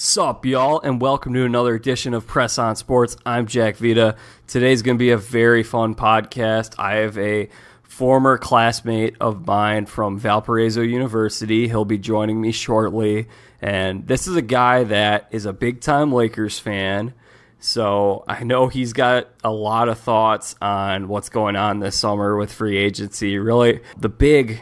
Sup, y'all, and welcome to another edition of Press on Sports. I'm Jack Vita. Today's going to be a very fun podcast. I have a former classmate of mine from Valparaiso University. He'll be joining me shortly, and this is a guy that is a big-time Lakers fan, so I know he's got a lot of thoughts on what's going on this summer with free agency. Really, the big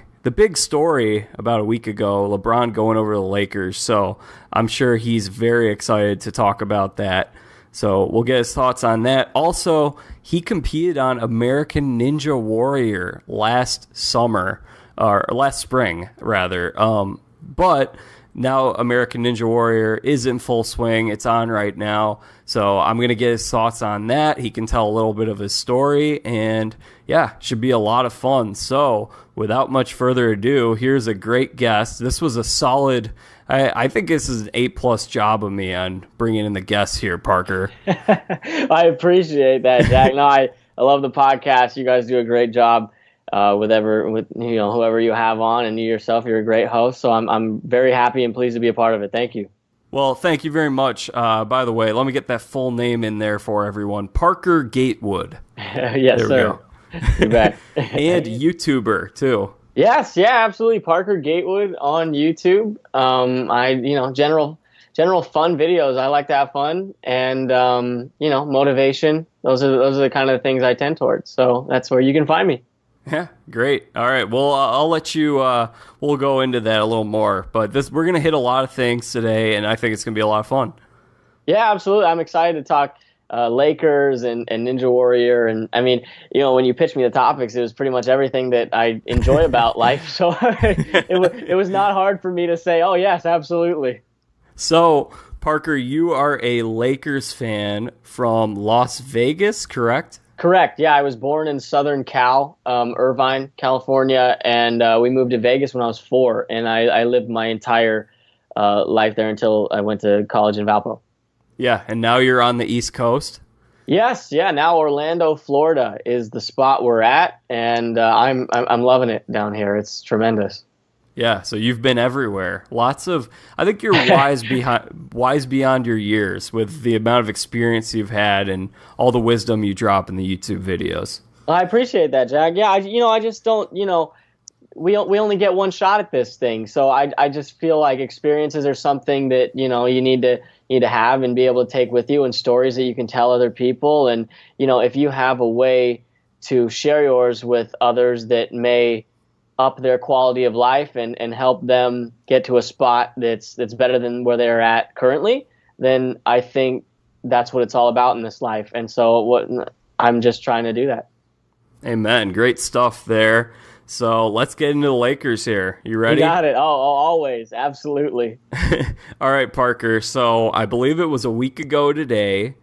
story about a week ago, LeBron going over to the Lakers, so I'm sure he's very excited to talk about that. So we'll get his thoughts on that. Also, he competed on American Ninja Warrior last spring, but now American Ninja Warrior is in full swing. It's on right now. So I'm going to get his thoughts on that. He can tell a little bit of his story, and yeah, should be a lot of fun. So without much further ado, here's a great guest. This was a solid, I think this is an A+ job of me on bringing in the guests here, Parker. I appreciate that, Jack. No, I love the podcast. You guys do a great job with whoever you have on, and you yourself, you're a great host. So I'm very happy and pleased to be a part of it. Thank you. Well, thank you very much. By the way, let me get that full name in there for everyone. Parker Gatewood. Yes, there sir. You bet. And YouTuber too. Yes, yeah, absolutely. Parker Gatewood on YouTube. General fun videos. I like to have fun, and motivation. Those are the kind of things I tend towards. So that's where you can find me. Yeah, great. All right. Well, I'll let you. We'll go into that a little more, but we're gonna hit a lot of things today, and I think it's gonna be a lot of fun. Yeah, absolutely. I'm excited to talk Lakers and Ninja Warrior, and I mean, when you pitched me the topics, it was pretty much everything that I enjoy about life. So it was not hard for me to say, oh yes, absolutely. So Parker, you are a Lakers fan from Las Vegas, correct? Correct. Yeah, I was born in Southern Cal, Irvine, California, and we moved to Vegas when I was 4, and I lived my entire life there until I went to college in Valpo. Yeah, and now you're on the East Coast? Yes, yeah. Now Orlando, Florida is the spot we're at, and I'm loving it down here. It's tremendous. Yeah, so you've been everywhere. I think you're wise beyond your years with the amount of experience you've had and all the wisdom you drop in the YouTube videos. I appreciate that, Jack. Yeah, I just don't, we only get one shot at this thing. So I just feel like experiences are something that, you need to have and be able to take with you, and stories that you can tell other people. And, if you have a way to share yours with others that may up their quality of life and help them get to a spot that's better than where they're at currently, then I think that's what it's all about in this life. And so I'm just trying to do that. Amen. Great stuff there. So let's get into the Lakers here. You ready? You got it. Oh, always. Absolutely. All right, Parker. So I believe it was a week ago today.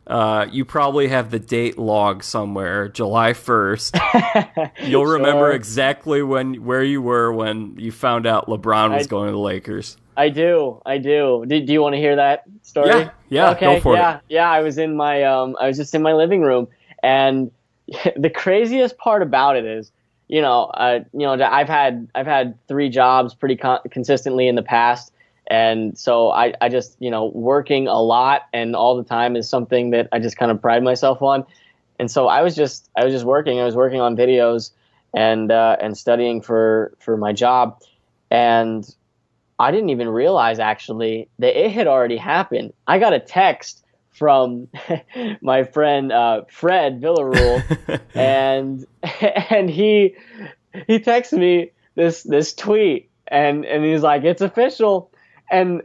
You probably have the date log somewhere, July 1st. You'll remember exactly where you were when you found out LeBron was going to the Lakers. I do. Do you want to hear that story? Yeah. Okay. Go for it. Yeah. I was in my I was just in my living room, and the craziest part about it is, I've had 3 jobs pretty consistently in the past. And so I just, working a lot and all the time is something that I just kind of pride myself on. And so I was just working. I was working on videos and studying for my job. And I didn't even realize actually that it had already happened. I got a text from my friend Fred Villarreal, and he texted me this tweet, and he's like, "It's official." And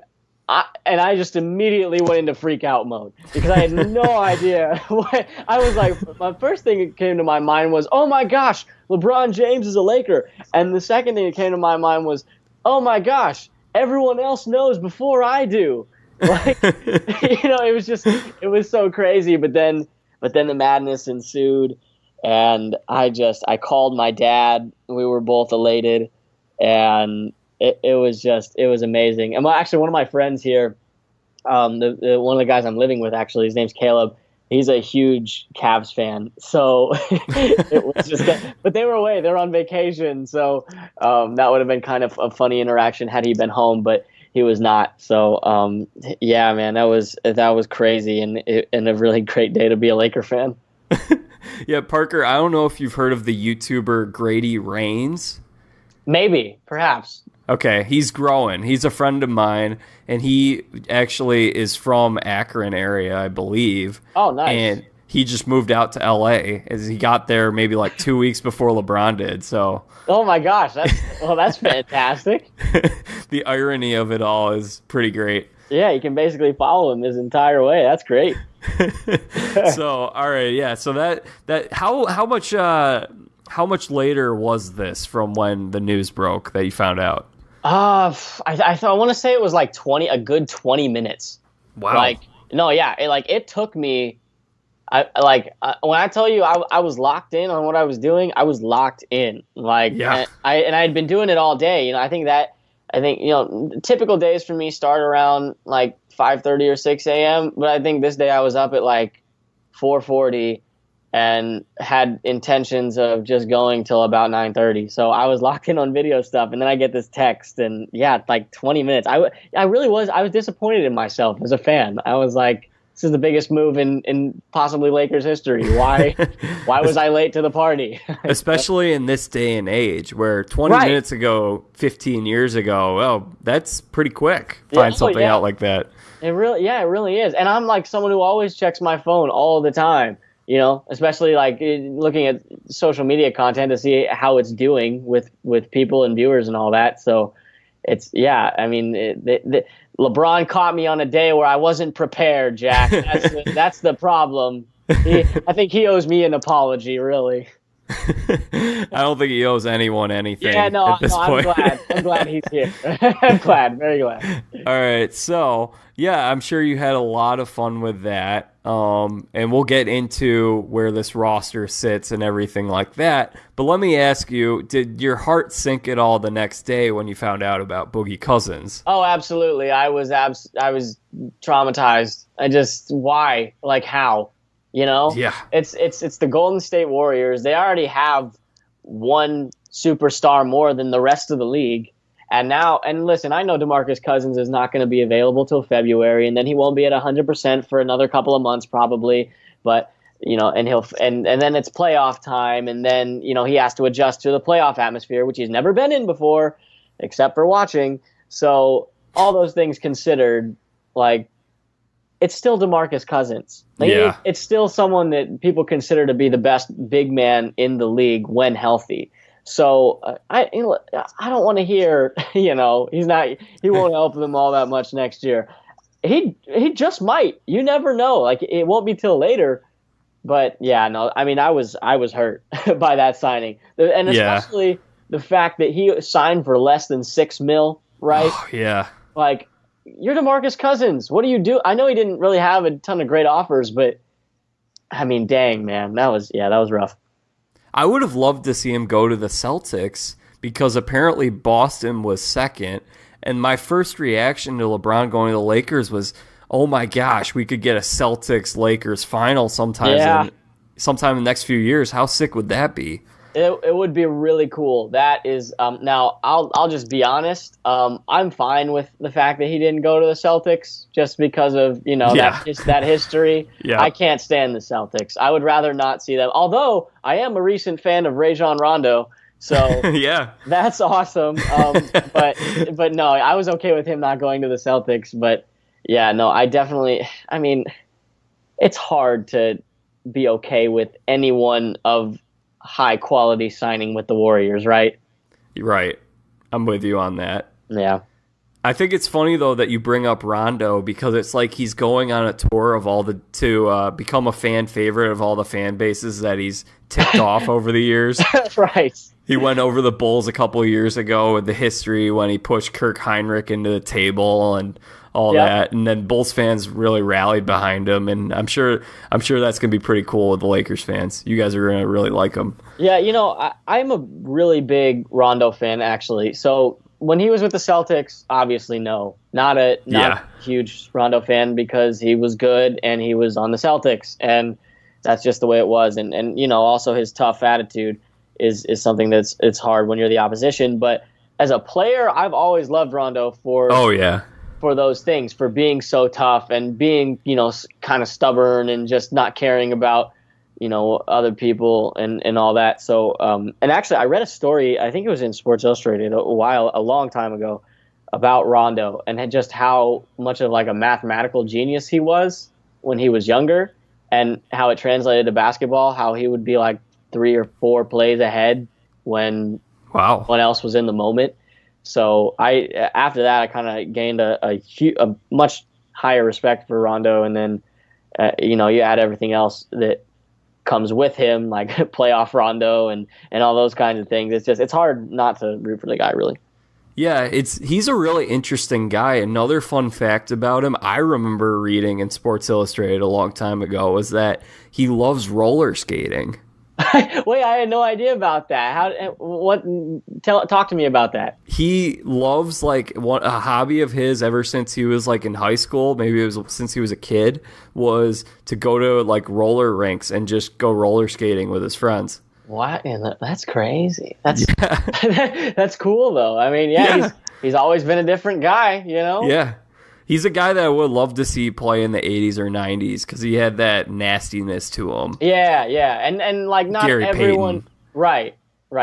I just immediately went into freak out mode because I had no idea what I was like. My first thing that came to my mind was, oh my gosh, LeBron James is a Laker. And the second thing that came to my mind was, oh my gosh, everyone else knows before I do. Like, it was so crazy. But then the madness ensued, and I called my dad. We were both elated, and it was amazing. And actually, one of my friends here, one of the guys I'm living with, actually, his name's Caleb. He's a huge Cavs fan. So it was just, but they were away. They were on vacation. So that would have been kind of a funny interaction had he been home. But he was not. So yeah, man, that was crazy and a really great day to be a Laker fan. Yeah, Parker, I don't know if you've heard of the YouTuber Grady Rains. Maybe, perhaps. Okay, he's growing. He's a friend of mine, and he actually is from Akron area, I believe. Oh, nice. And he just moved out to LA as he got there maybe like 2 weeks before LeBron did. So, oh my gosh, that's fantastic. The irony of it all is pretty great. Yeah, you can basically follow him his entire way. That's great. So, all right, yeah. So that how much later was this from when the news broke that you found out? I want to say it was like a good 20 minutes. Wow. Like, no, yeah, it took me. When I tell you I was locked in on what I was doing, I was locked in. Like, yeah. And I had been doing it all day. You know, I think typical days for me start around like 5:30 or 6 a.m. But I think this day I was up at like 4:40 and had intentions of just going till about 9:30. So I was locked in on video stuff, and then I get this text, and yeah, like 20 minutes. I was disappointed in myself as a fan. I was like, this is the biggest move in possibly Lakers history. Why was I late to the party? Especially in this day and age where 20 minutes ago, 15 years ago, well, that's pretty quick. Find something out like that. It really is. And I'm like someone who always checks my phone all the time, you know, especially like looking at social media content to see how it's doing with people and viewers and all that. So it's, yeah, I mean, LeBron caught me on a day where I wasn't prepared, Jack. That's the problem. I think he owes me an apology, really. I don't think he owes anyone anything. Yeah, no, at this point. I'm glad he's here. I'm glad, very glad. All right, so yeah, I'm sure you had a lot of fun with that, and we'll get into where this roster sits and everything like that. But let me ask you: did your heart sink at all the next day when you found out about Boogie Cousins? Oh, absolutely. I was traumatized. Why? Like how? You know, yeah, it's the Golden State Warriors. They already have one superstar more than the rest of the league. And listen, I know DeMarcus Cousins is not going to be available till February, and then he won't be at 100% for another couple of months probably. But you know, and then it's playoff time, and then you know he has to adjust to the playoff atmosphere, which he's never been in before, except for watching. So all those things considered, like, it's still DeMarcus Cousins. Like, yeah. It's still someone that people consider to be the best big man in the league when healthy. So I don't want to hear, you know, he won't help them all that much next year. He just might. You never know. Like, it won't be till later. But yeah, no, I mean, I was hurt by that signing, and especially the fact that he signed for less than $6 million, right? Oh, yeah. Like, you're DeMarcus Cousins. What do you do? I know he didn't really have a ton of great offers, but I mean, dang, man, that was rough. I would have loved to see him go to the Celtics because apparently Boston was second, and my first reaction to LeBron going to the Lakers was, oh my gosh, we could get a Celtics-Lakers final sometime in the next few years. How sick would that be? It would be really cool. That is now I'll just be honest. I'm fine with the fact that he didn't go to the Celtics just because of that history. Yeah. I can't stand the Celtics. I would rather not see them. Although I am a recent fan of Rajon Rondo, so yeah, that's awesome. But no, I was okay with him not going to the Celtics. But yeah, no, I mean, it's hard to be okay with anyone of high quality signing with the Warriors, right? Right. I'm with you on that. Yeah. I think it's funny though that you bring up Rondo because it's like he's going on a tour of to become a fan favorite of all the fan bases that he's ticked off over the years. Right. He went over the Bulls a couple of years ago with the history when he pushed Kirk Heinrich into the table and all that, and then Bulls fans really rallied behind him, and I'm sure that's gonna be pretty cool with the Lakers fans. You guys are gonna really like him. Yeah, you know, I'm a really big Rondo fan actually. So when he was with the Celtics, obviously not a huge Rondo fan because he was good and he was on the Celtics, and that's just the way it was. And you know, also his tough attitude is something it's hard when you're the opposition, but as a player, I've always loved Rondo Oh yeah. for those things, for being so tough and being, kind of stubborn and just not caring about, other people and all that. So, and actually I read a story, I think it was in Sports Illustrated a long time ago, about Rondo and just how much of like a mathematical genius he was when he was younger, and how it translated to basketball, how he would be like 3 or 4 plays ahead when one else was in the moment. So after that, I kind of gained a much higher respect for Rondo, and then you add everything else that comes with him, like playoff Rondo and all those kinds of things. It's hard not to root for the guy, really. Yeah, he's a really interesting guy. Another fun fact about him, I remember reading in Sports Illustrated a long time ago, was that he loves roller skating. Wait, I had no idea about that. Talk to me about that. He loves, like, a hobby of his ever since he was like in high school, maybe it was since he was a kid, was to go to like roller rinks and just go roller skating with his friends. What? That's crazy. That's cool though. I mean, he's always been a different guy, Yeah. He's a guy that I would love to see play in the 80s or 90s because he had that nastiness to him. Yeah. And like not Gary everyone Payton. Right.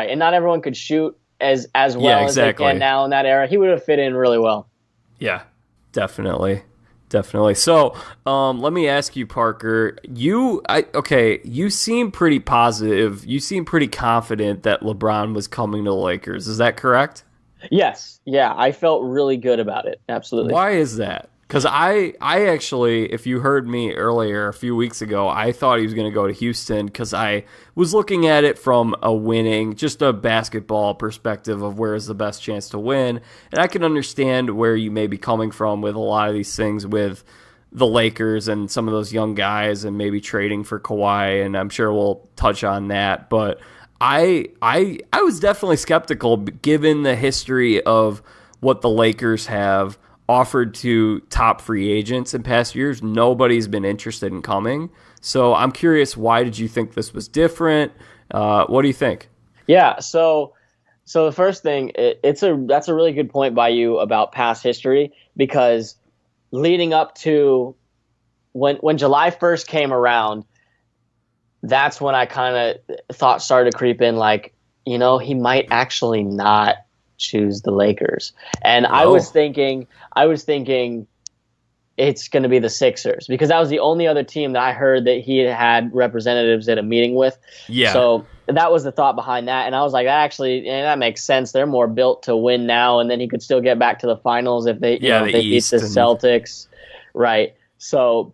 And not everyone could shoot as well as they can now in that era. He would have fit in really well. Yeah, definitely. So, let me ask you, Parker. You seem pretty positive. You seem pretty confident that LeBron was coming to the Lakers. Is that correct? Yes. Yeah, I felt really good about it. Absolutely. Why is that? Because I actually, if you heard me earlier a few weeks ago, I thought he was going to go to Houston because I was looking at it from just a basketball perspective of where is the best chance to win. And I can understand where you may be coming from with a lot of these things with the Lakers and some of those young guys and maybe trading for Kawhi, and I'm sure we'll touch on that. But I was definitely skeptical given the history of what the Lakers have offered to top free agents in past years. Nobody's been interested in coming. So I'm curious, why did you think this was different? What do you think? Yeah, so the first thing, that's a really good point by you about past history, because leading up to when July 1st came around, that's when I kind of thought started to creep in, like, he might actually not choose the Lakers. And I was thinking it's going to be the Sixers, because that was the only other team that I heard that he had representatives at a meeting with. Yeah. So that was the thought behind that. And I was like, that makes sense. They're more built to win now, and then he could still get back to the finals if they, if they beat the Celtics. Right. So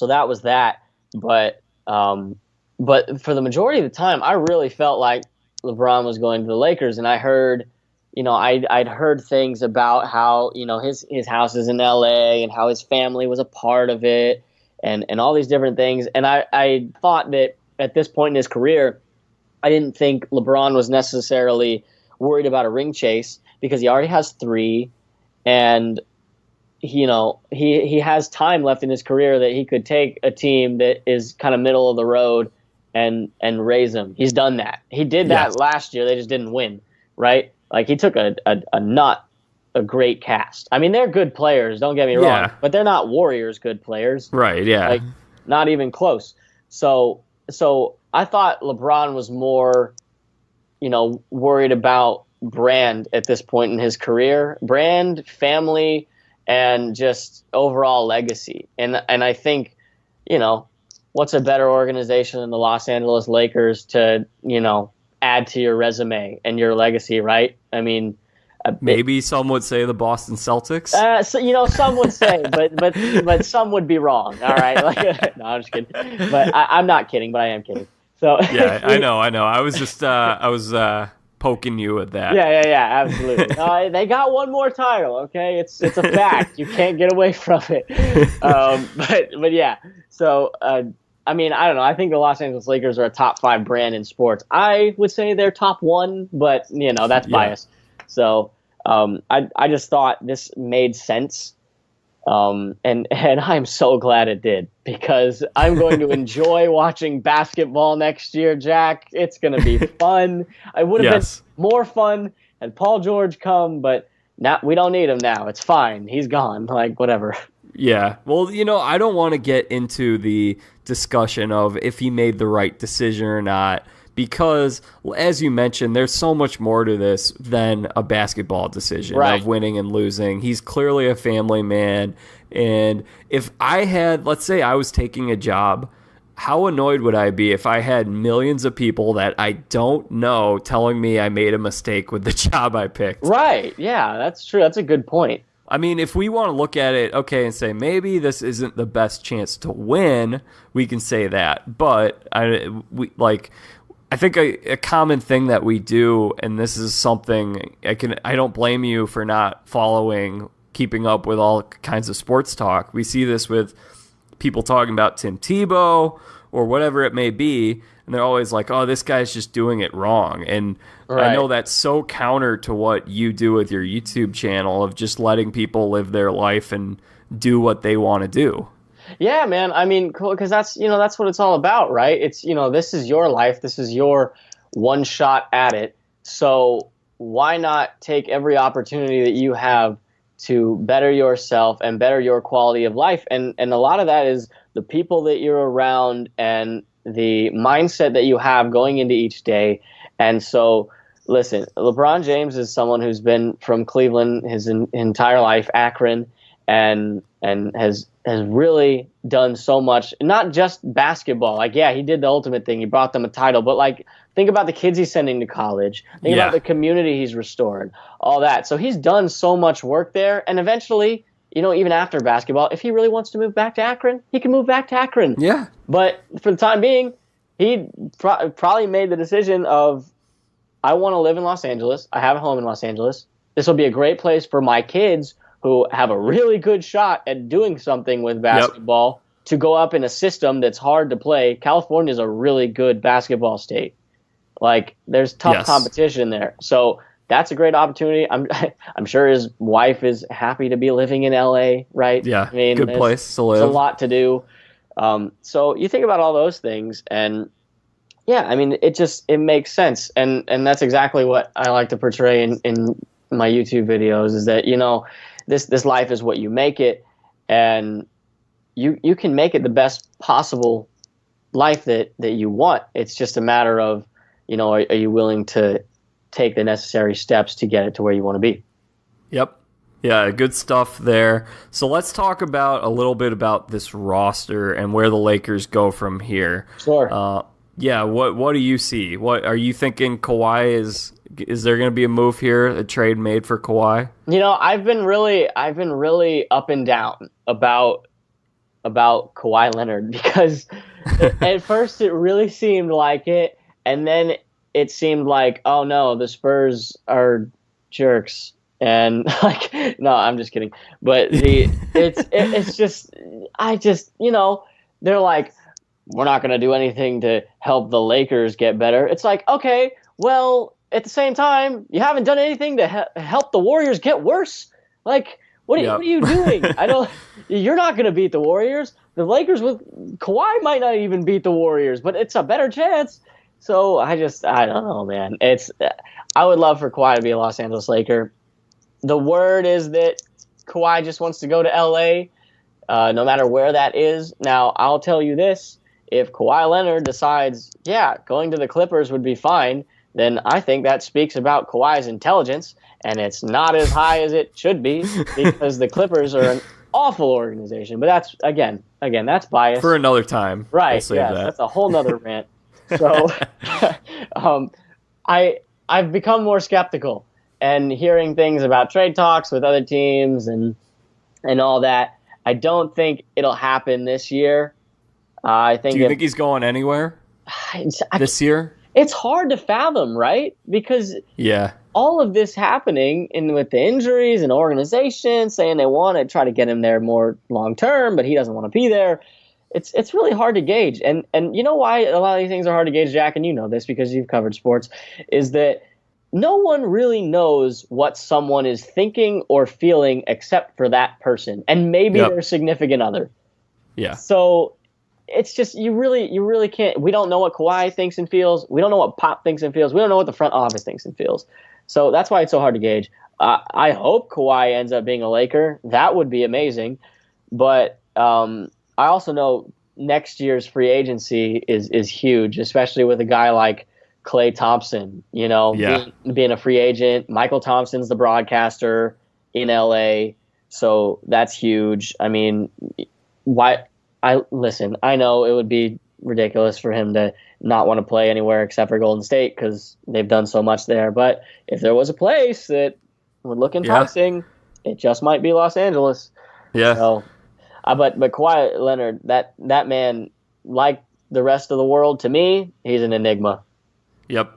that was that. But for the majority of the time, I really felt like LeBron was going to the Lakers, and I heard, I'd heard things about how, his house is in LA and how his family was a part of it, and all these different things. And I thought that at this point in his career, I didn't think LeBron was necessarily worried about a ring chase, because he already has 3, and he has time left in his career that he could take a team that is kind of middle of the road and raise them. He's done that. He did that last year. They just didn't win, right? Like, he took a not a great cast. I mean, they're good players, don't get me wrong, but they're not Warriors good players. Right, yeah. Like, not even close. So I thought LeBron was more, worried about brand at this point in his career. Brand, family, and just overall legacy. And I think, what's a better organization than the Los Angeles Lakers to, add to your resume and your legacy, right? I mean, maybe some would say the Boston Celtics. Some would say, but some would be wrong. All right, no, I'm just kidding. But I'm not kidding, but I am kidding. So yeah, I know. I was just poking you at that. Yeah, absolutely. They got one more title. Okay, it's a fact. You can't get away from it. But yeah. So I mean, I don't know. I think the Los Angeles Lakers are a top 5 brand in sports. I would say they're top 1, but that's biased. So I just thought this made sense. And I'm so glad it did, because I'm going to enjoy watching basketball next year, Jack. It's going to be fun. It would have been more fun had Paul George come, but now we don't need him now. It's fine. He's gone. Like, whatever. Yeah. Well, I don't want to get into the discussion of if he made the right decision or not, because, as you mentioned, there's so much more to this than a basketball decision of winning and losing. He's clearly a family man. And if I had, let's say I was taking a job, how annoyed would I be if I had millions of people that I don't know telling me I made a mistake with the job I picked? Right. Yeah, that's true. That's a good point. I mean, if we want to look at it, okay, and say maybe this isn't the best chance to win, we can say that. But I think a common thing that we do, and this is something I don't blame you for not keeping up with all kinds of sports talk. We see this with people talking about Tim Tebow or whatever it may be, and they're always like, oh, this guy's just doing it wrong. And I know that's so counter to what you do with your YouTube channel of just letting people live their life and do what they want to do. Yeah, man. I mean, cool, because that's what it's all about, right? It's, this is your life. This is your one shot at it. So why not take every opportunity that you have to better yourself and better your quality of life? And a lot of that is the people that you're around and the mindset that you have going into each day. And so, listen, LeBron James is someone who's been from Cleveland his entire life, Akron, and has really done so much, not just basketball. Like, yeah, he did the ultimate thing. He brought them a title. But, like, think about the kids he's sending to college. Think about the community he's restored, all that. So he's done so much work there. And eventually, even after basketball, if he really wants to move back to Akron, he can move back to Akron. Yeah. But for the time being, he probably made the decision of, I want to live in Los Angeles. I have a home in Los Angeles. This will be a great place for my kids who have a really good shot at doing something with basketball to go up in a system that's hard to play. California is a really good basketball state. Like, there's tough competition there. So that's a great opportunity. I'm sure his wife is happy to be living in LA, right? Yeah, I mean, good place to live. There's a lot to do. So you think about all those things, and yeah, I mean, it makes sense. And that's exactly what I like to portray in my YouTube videos, is that, this life is what you make it, and you can make it the best possible life that you want. It's just a matter of, are you willing to take the necessary steps to get it to where you want to be? Yep. Yeah, good stuff there. So let's talk about a little bit about this roster and where the Lakers go from here. Sure. Yeah, what do you see? What are you thinking? Kawhi is there going to be a move here, a trade made for Kawhi? I've been really up and down about Kawhi Leonard, because at first it really seemed like it, and then it seemed like, oh no, the Spurs are jerks, and like, no, I'm just kidding. But it's just they're like, we're not going to do anything to help the Lakers get better. It's like, okay, well, at the same time, you haven't done anything to help the Warriors get worse. Like, what are you doing? You're not going to beat the Warriors. The Lakers with Kawhi might not even beat the Warriors, but it's a better chance. So I don't know, man. I would love for Kawhi to be a Los Angeles Laker. The word is that Kawhi just wants to go to LA, no matter where that is. Now, I'll tell you this. If Kawhi Leonard decides, going to the Clippers would be fine, then I think that speaks about Kawhi's intelligence, and it's not as high as it should be, because the Clippers are an awful organization. But that's, again, that's bias. For another time. Right, that's a whole nother rant. So I've become more skeptical, and hearing things about trade talks with other teams and all that, I don't think it'll happen this year. Do you think he's going anywhere this year? It's hard to fathom, right? Because all of this happening with the injuries and organization saying they want to try to get him there more long term, but he doesn't want to be there. It's really hard to gauge. And you know why a lot of these things are hard to gauge, Jack, and you know this because you've covered sports, is that no one really knows what someone is thinking or feeling except for that person and maybe their significant other. Yeah. So it's just you really can't. We don't know what Kawhi thinks and feels. We don't know what Pop thinks and feels. We don't know what the front office thinks and feels. So that's why it's so hard to gauge. I hope Kawhi ends up being a Laker. That would be amazing. But I also know next year's free agency is huge, especially with a guy like Klay Thompson, being a free agent. Michael Thompson's the broadcaster in LA, so that's huge. I mean, I know it would be ridiculous for him to not want to play anywhere except for Golden State because they've done so much there. But if there was a place that would look enticing, it just might be Los Angeles. Yeah. So, but Kawhi Leonard, that man, like the rest of the world, to me, he's an enigma. Yep.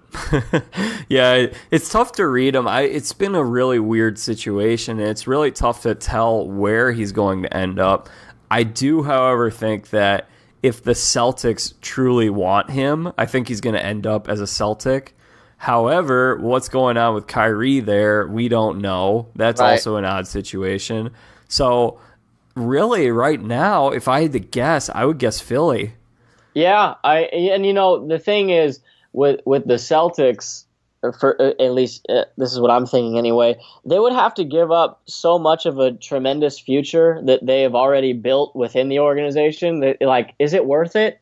Yeah, it's tough to read him. It's been a really weird situation, and it's really tough to tell where he's going to end up. I do, however, think that if the Celtics truly want him, I think he's going to end up as a Celtic. However, what's going on with Kyrie there, we don't know. That's right. Also an odd situation. So, really, right now, if I had to guess, I would guess Philly. Yeah, the thing is, with the Celtics, for at least this is what I'm thinking anyway, they would have to give up so much of a tremendous future that they have already built within the organization. That, like, is it worth it?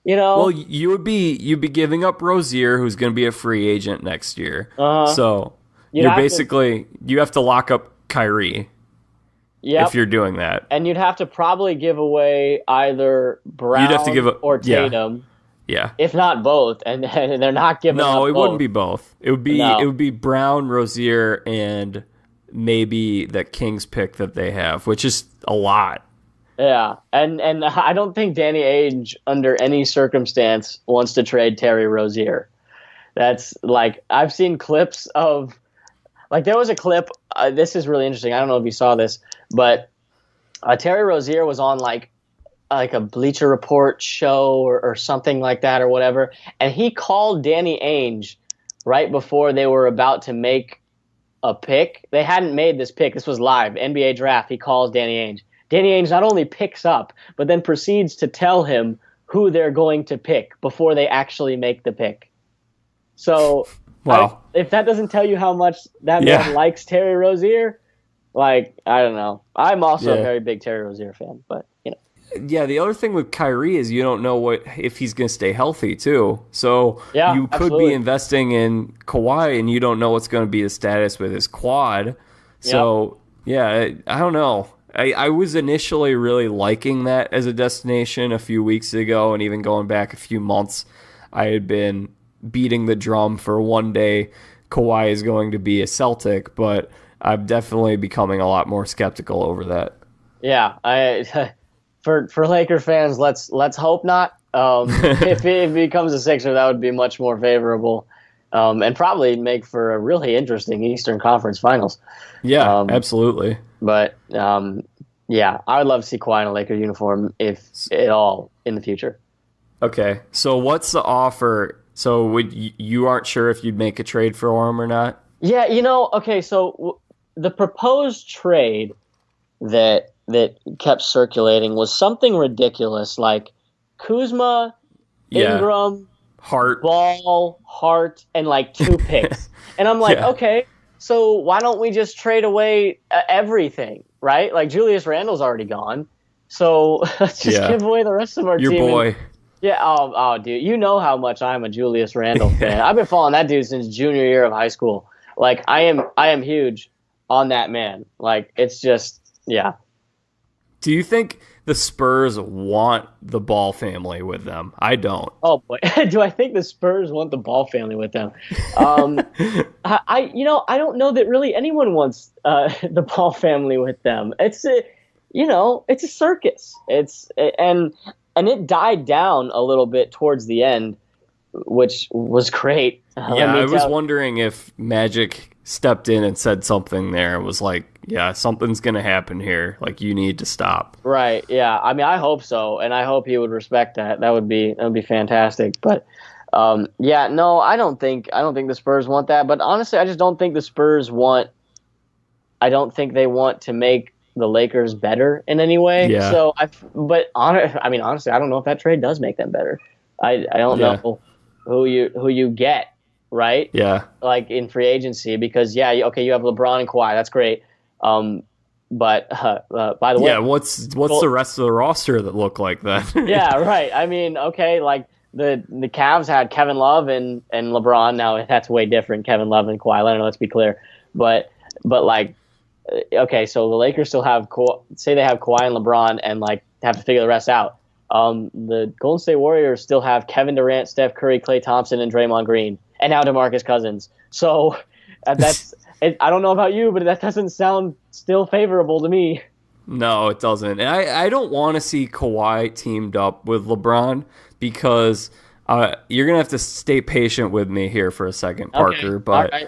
Well, you'd be giving up Rozier, who's going to be a free agent next year. So you have to lock up Kyrie. Yep. If you're doing that, and you'd have to probably give away either Brown or Tatum. Yeah. If not both, and they're not giving up No, it both. wouldn't be both. It would be Brown, Rozier, and maybe the Kings pick that they have, which is a lot. Yeah, and I don't think Danny Ainge, under any circumstance, wants to trade Terry Rozier. That's like, I've seen clips of, like, there was a clip. This is really interesting. I don't know if you saw this, but Terry Rozier was on like a Bleacher Report show or something like that or whatever, and he called Danny Ainge right before they were about to make a pick. They hadn't made this pick. This was live, NBA draft. He calls Danny Ainge. Danny Ainge not only picks up, but then proceeds to tell him who they're going to pick before they actually make the pick. So, wow. If that doesn't tell you how much that man likes Terry Rozier, like, I don't know. I'm also a very big Terry Rozier fan, but Yeah, the other thing with Kyrie is you don't know if he's going to stay healthy, too. So you could be investing in Kawhi, and you don't know what's going to be the status with his quad. So, I don't know. I was initially really liking that as a destination a few weeks ago, and even going back a few months, I had been beating the drum for one day Kawhi is going to be a Celtic, but I'm definitely becoming a lot more skeptical over that. Yeah, For Laker fans, let's hope not. If it becomes a Sixer, that would be much more favorable, and probably make for a really interesting Eastern Conference Finals. Yeah, absolutely. But I would love to see Kawhi in a Laker uniform, if at all, in the future. Okay, so what's the offer? So you aren't sure if you'd make a trade for him or not? Yeah, okay, so the proposed trade that kept circulating was something ridiculous, like Kuzma, Ingram, Hart, and like 2 picks. And I'm like, okay, so why don't we just trade away everything, right? Like, Julius Randle's already gone, so let's just give away the rest of our team. Your boy. Oh, dude, you know how much I'm a Julius Randle fan. I've been following that dude since junior year of high school. Like, I am huge on that man. Like, it's just, Do you think the Spurs want the Ball family with them? I don't. Oh boy, do I think the Spurs want the Ball family with them? I don't know that really anyone wants the Ball family with them. It's a circus. And it died down a little bit towards the end, which was great. I was wondering if Magic stepped in and said something there. It was like, something's going to happen here. Like, you need to stop. Right. Yeah. I mean, I hope so. And I hope he would respect that. That would be fantastic. But no, I don't think the Spurs want that. But honestly, I just don't think the Spurs I don't think they want to make the Lakers better in any way. Yeah. So honestly, I don't know if that trade does make them better. I don't know who you get right? Yeah. Like in free agency, because you have LeBron and Kawhi, that's great. But by the way, Yeah, what's the rest of the roster that look like that? yeah, right. I mean, okay, like the Cavs had Kevin Love and LeBron. Now that's way different. Kevin Love and Kawhi Leonard. Let's be clear. But like, okay, so the Lakers still have say they have Kawhi and LeBron, and like have to figure the rest out. The Golden State Warriors still have Kevin Durant, Steph Curry, Klay Thompson, and Draymond Green, and now DeMarcus Cousins. So that's I don't know about you, but that doesn't sound still favorable to me. No, it doesn't. And I don't want to see Kawhi teamed up with LeBron because you're going to have to stay patient with me here for a second, Parker. Okay. But right.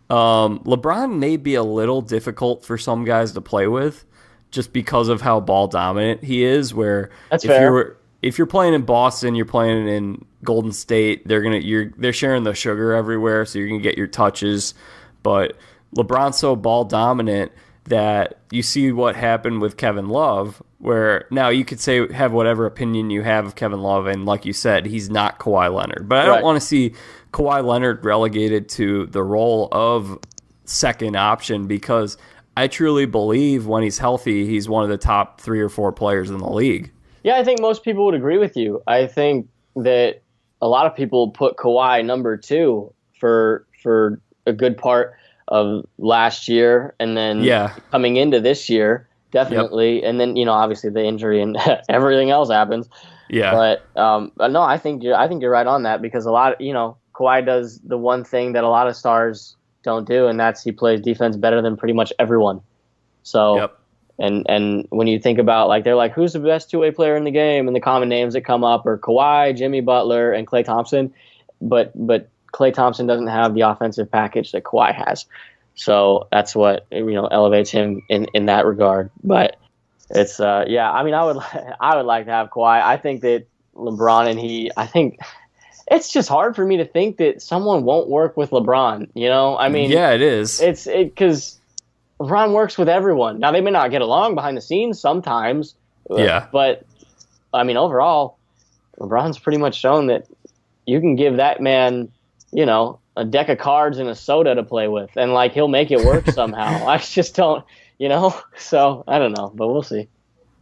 LeBron may be a little difficult for some guys to play with just because of how ball dominant he is, where That's fair. If you're playing in Boston, you're playing in Golden State, they're sharing the sugar everywhere, so you're going to get your touches. But LeBron's so ball dominant that you see what happened with Kevin Love, where now you could have whatever opinion you have of Kevin Love, and like you said, he's not Kawhi Leonard. But I don't want to see Kawhi Leonard relegated to the role of second option, because I truly believe when he's healthy, he's one of the top 3 or 4 players in the league. Yeah, I think most people would agree with you. I think that a lot of people put Kawhi number 2 for a good part of last year, and then coming into this year, definitely. Yep. And then, obviously the injury and everything else happens. Yeah. But no, I think you're right on that, because a lot of, Kawhi does the one thing that a lot of stars don't do, and that's he plays defense better than pretty much everyone. So, yep. And when you think about, like, they're like, who's the best two-way player in the game? And the common names that come up are Kawhi, Jimmy Butler, and Klay Thompson. But Klay Thompson doesn't have the offensive package that Kawhi has. So that's what, elevates him in that regard. But it's, I mean, I would like to have Kawhi. I think that LeBron and I think it's just hard for me to think that someone won't work with LeBron, I mean, yeah, it is. It's because LeBron works with everyone. Now, they may not get along behind the scenes sometimes. Yeah. But, I mean, overall, LeBron's pretty much shown that you can give that man, a deck of cards and a soda to play with, and, like, he'll make it work somehow. I just don't, so I don't know, but we'll see.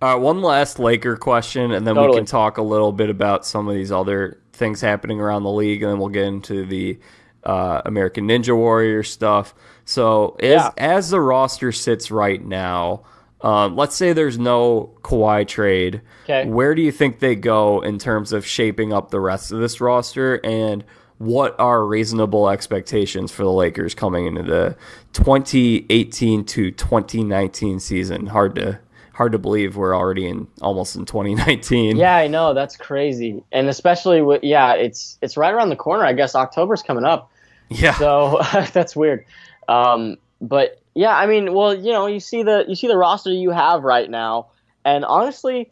One last Laker question, and then we can talk a little bit about some of these other things happening around the league, and then we'll get into the American Ninja Warrior stuff. So as the roster sits right now, let's say there's no Kawhi trade. Okay. Where do you think they go in terms of shaping up the rest of this roster, and what are reasonable expectations for the Lakers coming into the 2018 to 2019 season? Hard to believe we're already almost in 2019. Yeah, I know, that's crazy, and especially with it's right around the corner. I guess October's coming up. Yeah. So that's weird. But yeah, I mean, well, you see the roster you have right now, and honestly,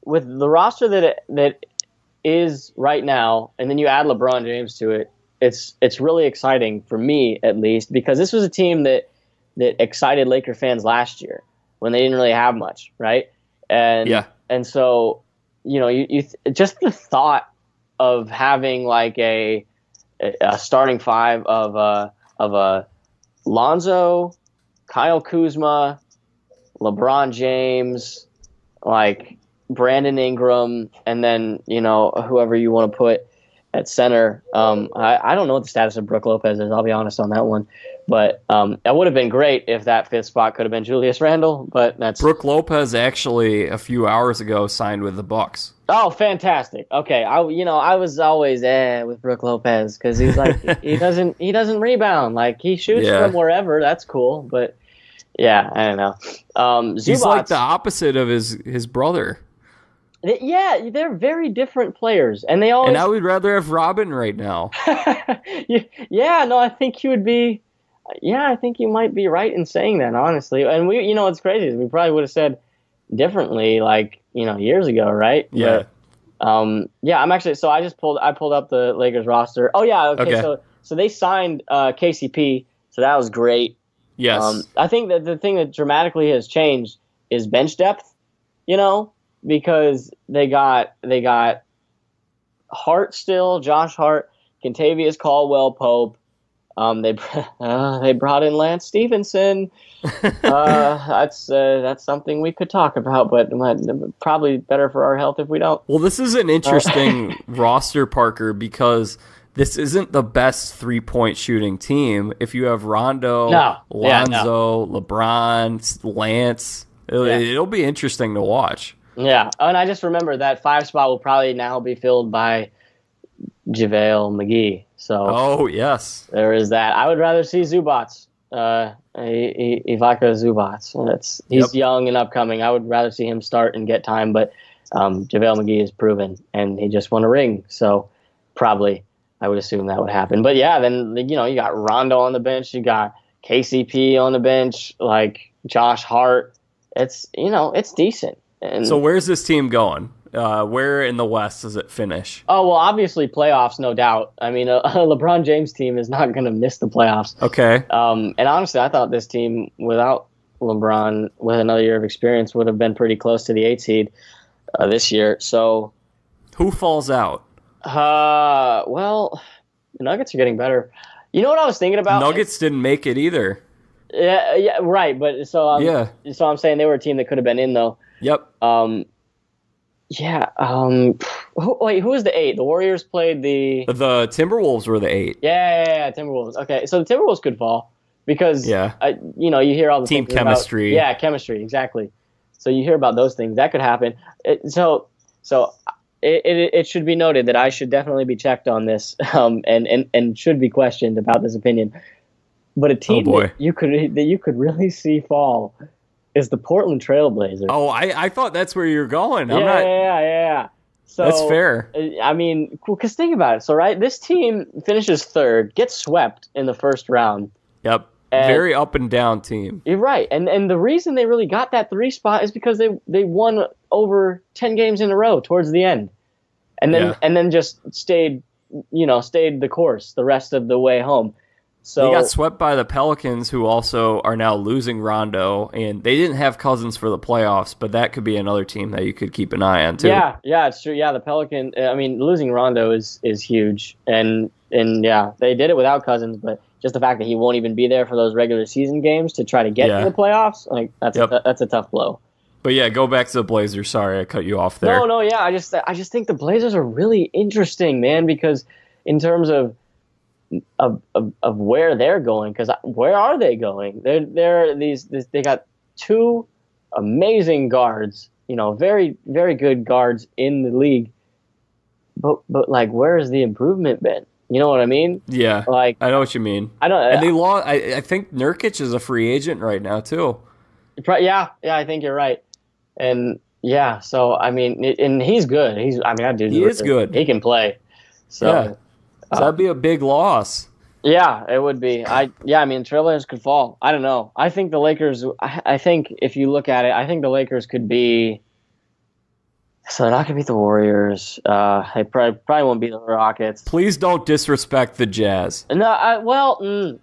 with the roster that is right now, and then you add LeBron James to it, it's really exciting for me, at least, because this was a team that excited Laker fans last year when they didn't really have much, right? And so, you just the thought of having like a starting five of Lonzo, Kyle Kuzma, LeBron James, like Brandon Ingram, and then whoever you want to put at center. I don't know what the status of Brook Lopez is. I'll be honest on that one, but that would have been great if that fifth spot could have been Julius Randle. But that's Brook Lopez actually a few hours ago signed with the Bucks. Oh, fantastic! Okay, I was always with Brook Lopez because he's like he doesn't rebound, like he shoots from wherever. That's cool, but yeah, I don't know. He's like the opposite of his brother. Yeah, they're very different players, and they always. And I would rather have Robin right now. Yeah, no, I think you would be. Yeah, I think you might be right in saying that, honestly. And we, what's crazy is we probably would have said differently, like years ago, right? Yeah. But, I'm actually. So I pulled up the Lakers roster. Oh yeah, okay. So they signed KCP, so that was great. Yes. I think that the thing that dramatically has changed is bench depth. Because they got Hart still, Josh Hart, Kentavious Caldwell-Pope, They they brought in Lance Stevenson. That's something we could talk about, but probably better for our health if we don't. Well, this is an interesting roster, Parker, because this isn't the best 3-point shooting team. If you have Rondo, Lonzo, LeBron, Lance, it'll be interesting to watch. Yeah, and I just remember that 5 spot will probably now be filled by JaVale McGee. So, yes, there is that. I would rather see Zubats, Ivica Zubats. He's young and upcoming. I would rather see him start and get time, but JaVale McGee is proven, and he just won a ring, so probably I would assume that would happen. But yeah, then you got Rondo on the bench, you got KCP on the bench, like Josh Hart. It's it's decent. And so where's this team going? Where in the West does it finish? Oh, well, obviously playoffs, no doubt. I mean, a LeBron James team is not going to miss the playoffs. Okay. And honestly, I thought this team without LeBron, with another year of experience, would have been pretty close to the 8 seed this year. So, who falls out? Well, the Nuggets are getting better. You know what I was thinking about? Nuggets didn't make it either. Yeah, right. But so I'm saying they were a team that could have been in though. Yep. Yeah. Who was the 8? The Warriors played the Timberwolves were the 8. Yeah, Timberwolves. Okay, so the Timberwolves could fall because you hear all the team chemistry. Chemistry, exactly. So you hear about those things that could happen. It should be noted that I should definitely be checked on this, and should be questioned about this opinion. But a team that you could really see fall is the Portland Trailblazers. Oh, I thought that's where you're going. Yeah. So that's fair. I mean, because think about it. So, right, this team finishes 3rd, gets swept in the first round. Yep. Very up and down team. You're right. And the reason they really got that 3 spot is because they won over 10 games in a row towards the end. And then just stayed the course the rest of the way home. So they got swept by the Pelicans, who also are now losing Rondo, and they didn't have Cousins for the playoffs, but that could be another team that you could keep an eye on too. Yeah, it's true. Yeah, the Pelicans. I mean, losing Rondo is huge, and yeah, they did it without Cousins, but just the fact that he won't even be there for those regular season games to try to get to the playoffs, like that's a tough blow. But yeah, go back to the Blazers. Sorry, I cut you off there. No, yeah, I just think the Blazers are really interesting, man, because in terms of where they're going, because where are they going? They got 2 amazing guards, very very good guards in the league. But like, where has the improvement been? You know what I mean? Yeah, like I know what you mean. I don't. And they lost. I think Nurkic is a free agent right now too. Yeah, I think you're right. And yeah, so I mean, and he's good. He is good. He can play. So. Yeah. So that'd be a big loss. Yeah, it would be. I mean, Trailblazers could fall. I don't know. I think the Lakers. I think if you look at it, I think the Lakers could be. So they're not gonna beat the Warriors. They probably won't beat the Rockets. Please don't disrespect the Jazz. No.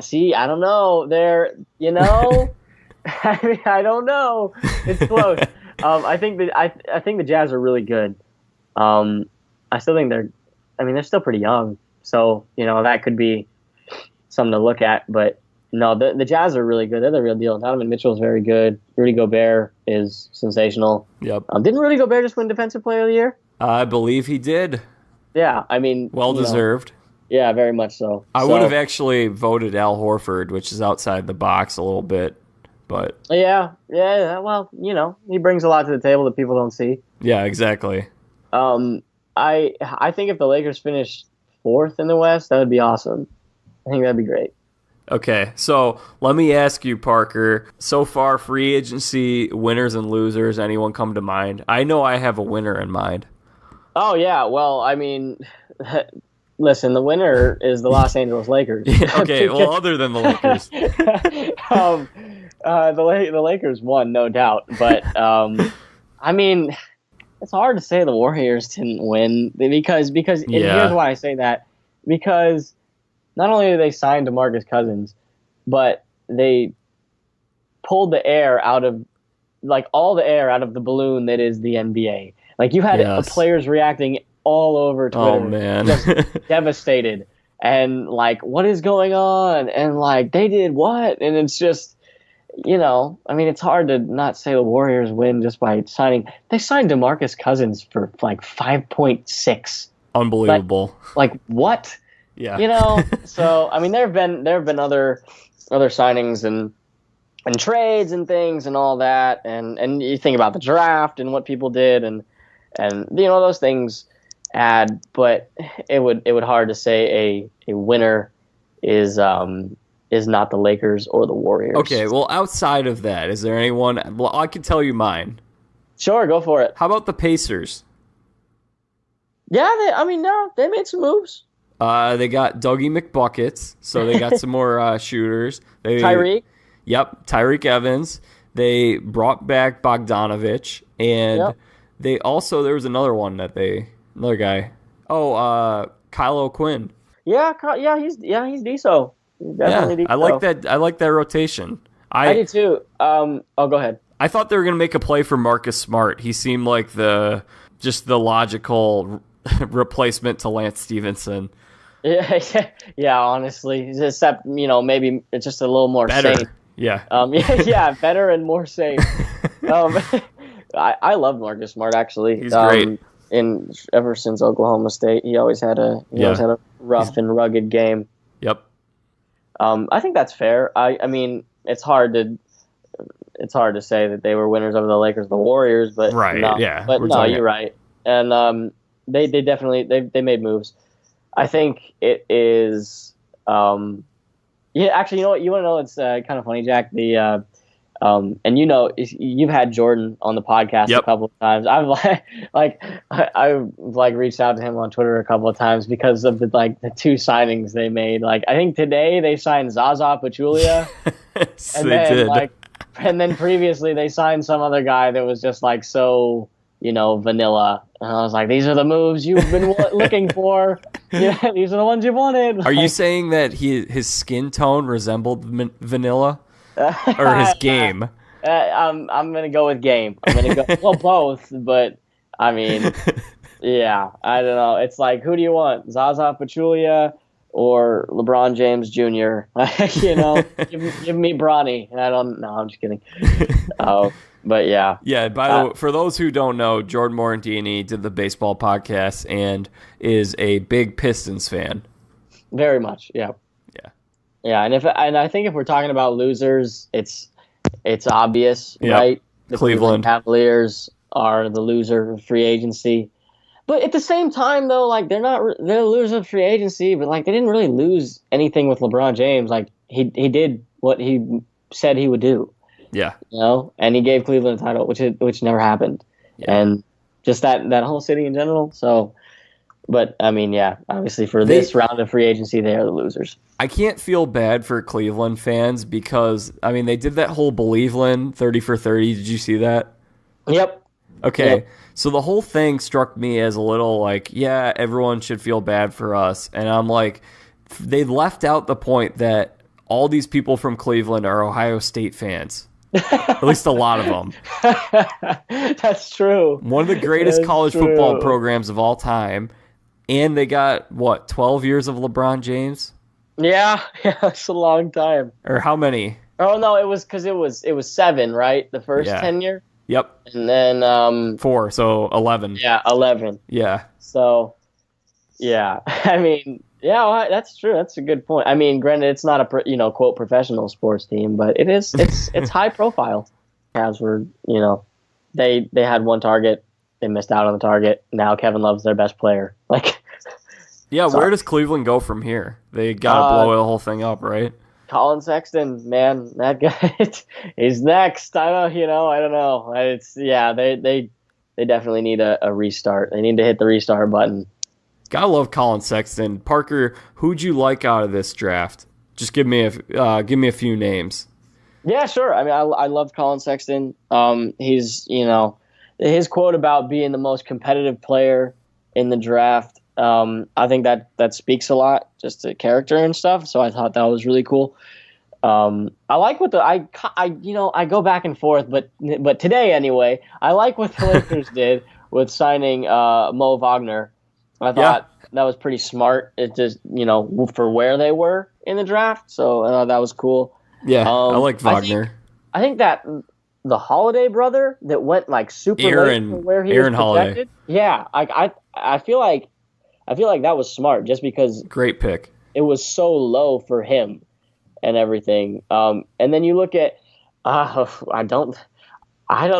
See, I don't know. They're. I mean, I don't know. It's close. I think the Jazz are really good. I still think they're still pretty young, so that could be something to look at. But no, the Jazz are really good. They're the real deal. Donovan Mitchell is very good. Rudy Gobert is sensational. Yep. Didn't Rudy Gobert just win Defensive Player of the Year? I believe he did. Yeah, I mean, well deserved. Yeah, very much so. I would have actually voted Al Horford, which is outside the box a little bit. But yeah. Well, he brings a lot to the table that people don't see. Yeah, exactly. I think if the Lakers finish 4th in the West, that would be awesome. I think that'd be great. Okay, so let me ask you, Parker. So far, free agency winners and losers. Anyone come to mind? I know I have a winner in mind. Oh yeah, well, I mean, listen, the winner is the Los Angeles Lakers. Okay, well, other than the Lakers. The Lakers won, no doubt. But, I mean, it's hard to say the Warriors didn't win because and here's why I say that. Because not only did they sign DeMarcus Cousins, but they pulled the air out of, like, all the air out of the balloon that is the NBA. Like, you had players reacting all over Twitter. Oh, man. Just devastated and like, what is going on? And like, they did what? And it's just, I mean, it's hard to not say the Warriors win just by signing. They signed DeMarcus Cousins for like 5.6. Unbelievable. Like what? Yeah. So I mean, there have been other signings and trades and things and all that, and you think about the draft and what people did, and those things add, but it would hard to say a winner is not the Lakers or the Warriors. Okay, well, outside of that, is there anyone? Well, I can tell you mine. Sure, go for it. How about the Pacers? Yeah, they made some moves. They got Dougie McBuckets, so they got some more shooters. Tyreek. Yep, Tyreek Evans. They brought back Bogdanovich, and they also, there was another guy. Oh, Kyle O'Quinn. Yeah, he's decent. Definitely I like that. I like that rotation. I do too. Go ahead. I thought they were going to make a play for Marcus Smart. He seemed like the logical replacement to Lance Stevenson. Yeah. Honestly, except maybe it's just a little more better. safe. Yeah. Better and more safe. I love Marcus Smart actually. He's great. Ever since Oklahoma State, he always had a rough and rugged game. Yep. I think that's fair. I mean, it's hard to say that they were winners over the Lakers, the Warriors, but right, no, yeah. But no, you're right. And they definitely they made moves. I think it is. Actually, you know what? You want to know? It's kind of funny, Jack. The and you've had Jordan on the podcast a couple of times. I've reached out to him on Twitter a couple of times because of the two signings they made. Like, I think today they signed Zaza Pachulia, and then previously they signed some other guy that was just like so vanilla. And I was like, these are the moves you've been looking for. Yeah, these are the ones you wanted. Are you saying that his skin tone resembled vanilla? Or his game? I'm gonna go with game. I'm gonna go both, but I mean, yeah, I don't know. It's like, who do you want, Zaza Pachulia or LeBron James Jr.? give me Bronny. I don't know. I'm just kidding. But yeah. Yeah. By the way, for those who don't know, Jordan Morandini did the baseball podcast and is a big Pistons fan. Very much. Yeah. Yeah, and I think if we're talking about losers, it's obvious, right? The Cleveland Cavaliers are the loser of free agency. But at the same time, though, like they're losers of free agency, but like they didn't really lose anything with LeBron James. Like he did what he said he would do. Yeah. And he gave Cleveland a title, which never happened. Yeah. And just that whole city in general. So, but I mean, yeah, obviously for this round of free agency, they are the losers. I can't feel bad for Cleveland fans because, I mean, they did that whole Believeland 30 for 30. Did you see that? Yep. Okay. Yep. So the whole thing struck me as a little like, yeah, everyone should feel bad for us. And I'm like, they left out the point that all these people from Cleveland are Ohio State fans. At least a lot of them. That's true. One of the greatest college football programs of all time. And they got, 12 years of LeBron James? Yeah, it's a long time. Or how many? Oh no, it was 7, right? The first 10 year. Yep. And then 4, so 11. Yeah, 11. Yeah. So, yeah, I mean, yeah, well, that's true. That's a good point. I mean, granted, it's not a quote professional sports team, but it is. It's high profile. Cavs were, they had one target, they missed out on the target. Now Kevin Love's their best player. Like. Yeah, where does Cleveland go from here? They gotta blow the whole thing up, right? Collin Sexton, man, that guy, he's next. I don't know. They definitely need a restart. They need to hit the restart button. Gotta love Collin Sexton. Parker, who'd you like out of this draft? Just give me a few names. Yeah, sure. I mean, I love Collin Sexton. He's his quote about being the most competitive player in the draft. I think that speaks a lot just to character and stuff. So I thought that was really cool. I like what I go back and forth, but today anyway, I like what the Lakers did with signing Mo Wagner. I thought that was pretty smart. It just, for where they were in the draft. So that was cool. Yeah, I like Wagner. I think that the Holiday brother that went like super late for where he was projected. Holiday. Yeah, I feel like that was smart just because great pick. It was so low for him and everything. And then you look at I don't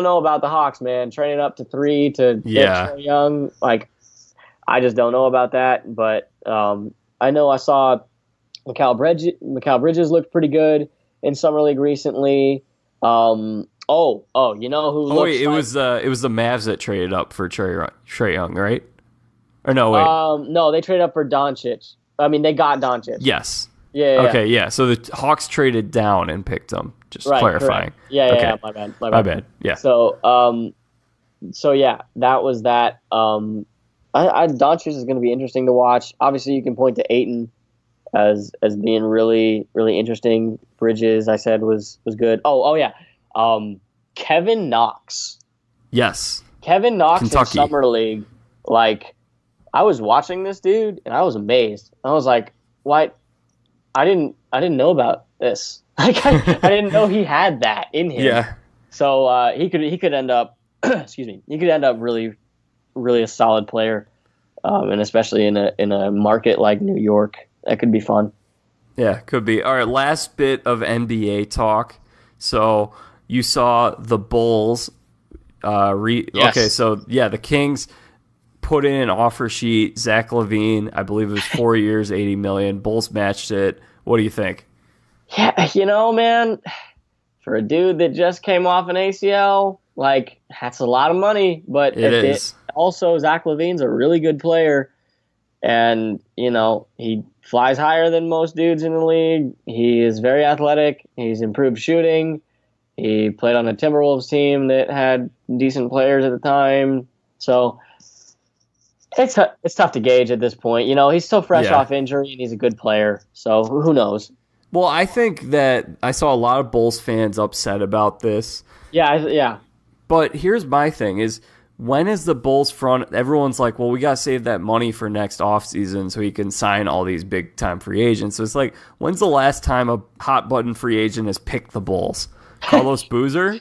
know about the Hawks, man. Training up to 3 to get Trae Young, like I just don't know about that. But I know I saw Mikal Bridges looked pretty good in summer league recently. You know who? It was the Mavs that traded up for Trae Young, right? Or no, wait. No, they traded up for Doncic. I mean, they got Doncic. Yes. Yeah. Okay, yeah. So the Hawks traded down and picked him. Just clarifying. Correct. Yeah, okay. Yeah. My bad. Yeah. So yeah, that was that. Doncic is going to be interesting to watch. Obviously, you can point to Ayton as being really, really interesting. Bridges, I said, was good. Oh yeah. Kevin Knox. Yes. Kevin Knox Kentucky. in Summer League. Like, I was watching this dude and I was amazed. I was like, "What? I didn't know about this. Like, I didn't know he had that in him." Yeah. So he could end up, excuse me, he could end up really, really a solid player, and especially in a market like New York, that could be fun. Yeah, could be. All right, last bit of NBA talk. So you saw the Bulls. Yes. Okay, so yeah, the Kings put in an offer sheet. Zach LaVine, I believe it was 4 years, $80 million. Bulls matched it. What do you think? Yeah, man, for a dude that just came off an ACL, like, that's a lot of money. But it is. Also, Zach LaVine's a really good player, and he flies higher than most dudes in the league. He is very athletic. He's improved shooting. He played on a Timberwolves team that had decent players at the time. So it's tough to gauge at this point. He's still fresh off injury, and he's a good player. So who knows? Well, I think that I saw a lot of Bulls fans upset about this. Yeah. But here's my thing is, when is the Bulls front? Everyone's like, well, we got to save that money for next offseason so he can sign all these big-time free agents. So it's like, when's the last time a hot-button free agent has picked the Bulls? Carlos Boozer?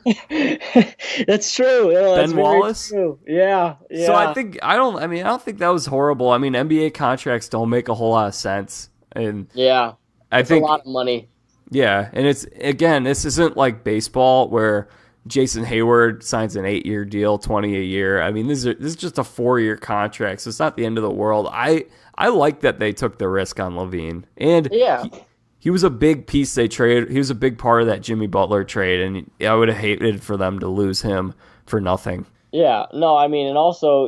That's true. Ben Wallace? True. Yeah. So I don't think that was horrible. I mean, NBA contracts don't make a whole lot of sense. And yeah. I think a lot of money. Yeah, and this isn't like baseball where Jason Hayward signs an 8-year deal, 20 a year. I mean, this is just a 4-year contract, so it's not the end of the world. I like that they took the risk on LaVine, and he was a big piece they traded. He was a big part of that Jimmy Butler trade, and I would have hated for them to lose him for nothing. Yeah, no, I mean, and also,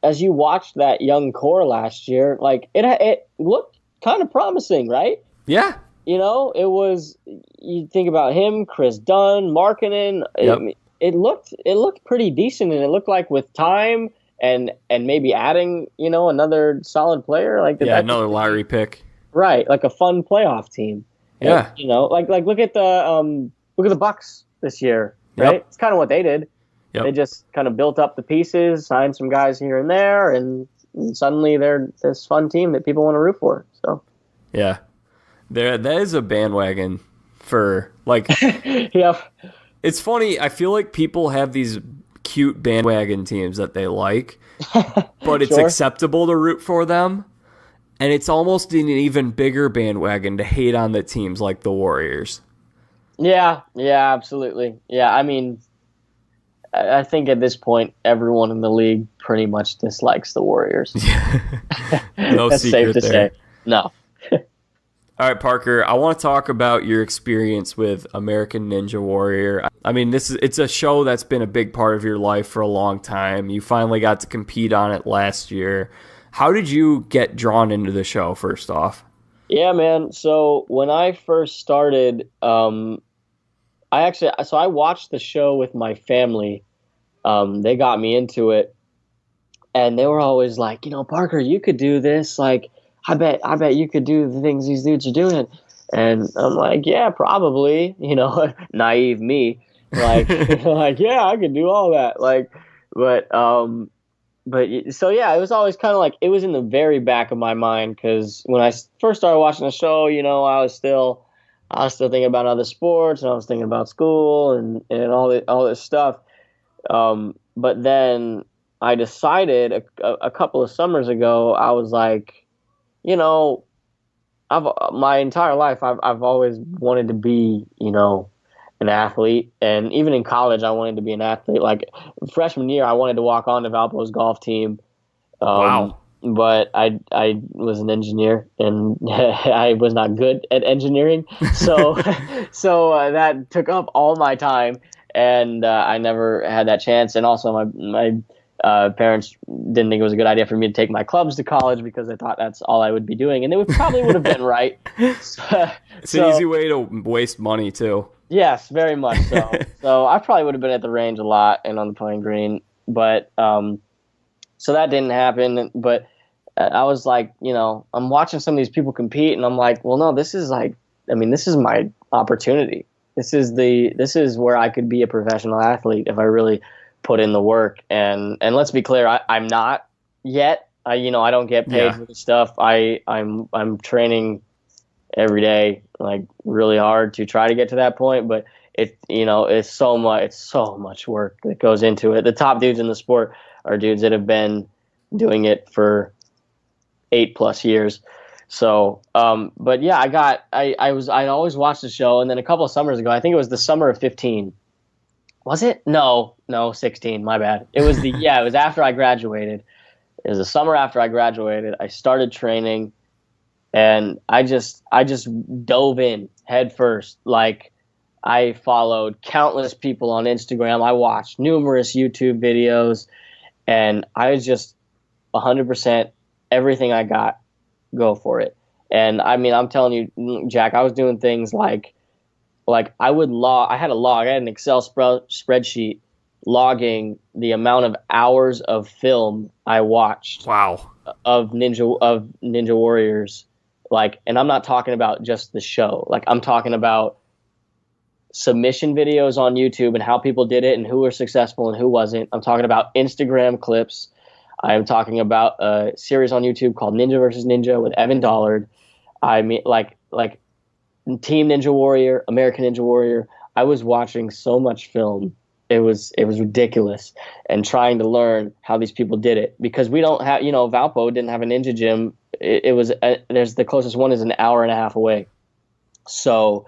as you watched that young core last year, like it looked kind of promising, right? Yeah. It was, you think about him, Chris Dunn, Markkanen. Yep. It looked pretty decent, and it looked like with time and maybe adding, another solid player like that. Yeah, another lottery pick. Right, like a fun playoff team. Yeah. And, like look at the Bucks this year, right? Yep. It's kind of what they did. Yep. They just kind of built up the pieces, signed some guys here and there, and suddenly they're this fun team that people want to root for. So yeah, that is a bandwagon for like. Yeah, it's funny. I feel like people have these cute bandwagon teams that they like, but it's acceptable to root for them, and it's almost an even bigger bandwagon to hate on the teams like the Warriors. Yeah, absolutely. Yeah, I mean, I think at this point, everyone in the league pretty much dislikes the Warriors. No That's secret safe to there. say. No. All right, Parker, I want to talk about your experience with American Ninja Warrior. I mean, it's a show that's been a big part of your life for a long time. You finally got to compete on it last year. How did you get drawn into the show, first off? Yeah, man. So when I first started, I watched the show with my family. They got me into it, and they were always like, Parker, you could do this. Like, I bet you could do the things these dudes are doing. And I'm like, yeah, probably. Naive me, like, like, yeah, I could do all that. Like, but so yeah, it was always kind of like, it was in the very back of my mind, because when I first started watching the show, I was still thinking about other sports, and I was thinking about school and all this stuff. But then I decided a couple of summers ago, I was like, my entire life I've always wanted to be, an athlete, and even in college I wanted to be an athlete. Like freshman year, I wanted to walk on to Valpo's golf team. Wow. But I was an engineer, and I was not good at engineering, so that took up all my time, and I never had that chance. And also my parents didn't think it was a good idea for me to take my clubs to college, because they thought that's all I would be doing, and they probably would have been right. It's an easy way to waste money too. Yes, very much so. So I probably would have been at the range a lot and on the playing green, but so that didn't happen. But I was like, I'm watching some of these people compete, and I'm like, well, no, this is my opportunity. This is where I could be a professional athlete if I really put in the work. And let's be clear, I'm not yet. I don't get paid for this stuff. I'm training every day, like really hard to try to get to that point, but it's so much work that goes into it. The top dudes in the sport are dudes that have been doing it for 8+ years. So, but yeah, I always watched the show, and then a couple of summers ago, I think it was the summer of 15. Was it? No, 16. My bad. It was it was after I graduated. It was the summer after I graduated. I started training, and I just dove in head first. Like, I followed countless people on Instagram. I watched numerous YouTube videos, and I was just 100% everything I got, go for it. And I mean, I'm telling you, Jack, I was doing things like I would log. I had an Excel spreadsheet logging the amount of hours of film I watched. Wow. Of Ninja Warriors. Like, and I'm not talking about just the show. Like, I'm talking about submission videos on YouTube and how people did it and who were successful and who wasn't. I'm talking about Instagram clips. I'm talking about a series on YouTube called Ninja versus Ninja with Evan Dollard. I mean, like Team Ninja Warrior, American Ninja Warrior. I was watching so much film. It was ridiculous, and trying to learn how these people did it, because we don't have, Valpo didn't have a ninja gym. It was there's the closest one is an hour and a half away. So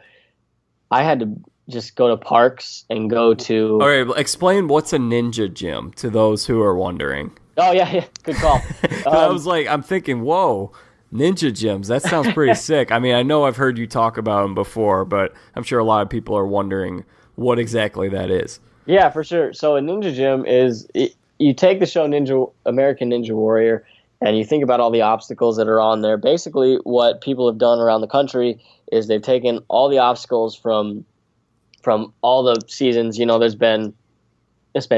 I had to just go to parks and go to. All right, explain what's a ninja gym to those who are wondering. Oh yeah, good call. I was like, I'm thinking, whoa, ninja gyms. That sounds pretty sick. I mean, I know I've heard you talk about them before, but I'm sure a lot of people are wondering what exactly that is. Yeah, for sure. So a ninja gym is, you take the show American Ninja Warrior, and you think about all the obstacles that are on there. Basically, what people have done around the country is they've taken all the obstacles from all the seasons. It's been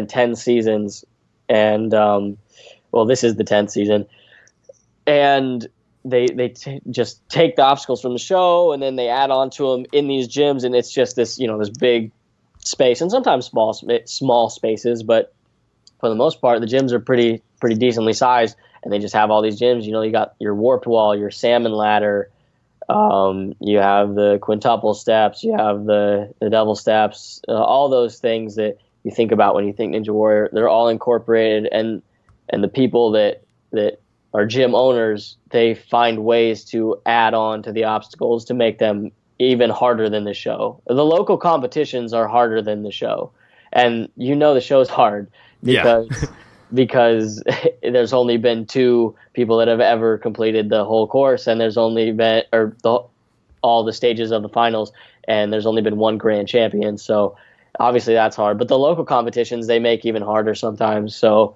10 seasons, and this is the 10th season, and they just take the obstacles from the show, and then they add on to them in these gyms, and it's just this this big space, and sometimes small spaces, but for the most part, the gyms are pretty decently sized, and they just have all these gyms. You got your warped wall, your salmon ladder, you have the quintuple steps, you have the double steps, all those things that you think about when you think Ninja Warrior. They're all incorporated, and the people that are gym owners, they find ways to add on to the obstacles to make them even harder than the show. The local competitions are harder than the show, and the show's hard because there's only been 2 people that have ever completed the whole course, and there's only been all the stages of the finals, and there's only been 1 grand champion. So obviously that's hard, but the local competitions, they make even harder sometimes. So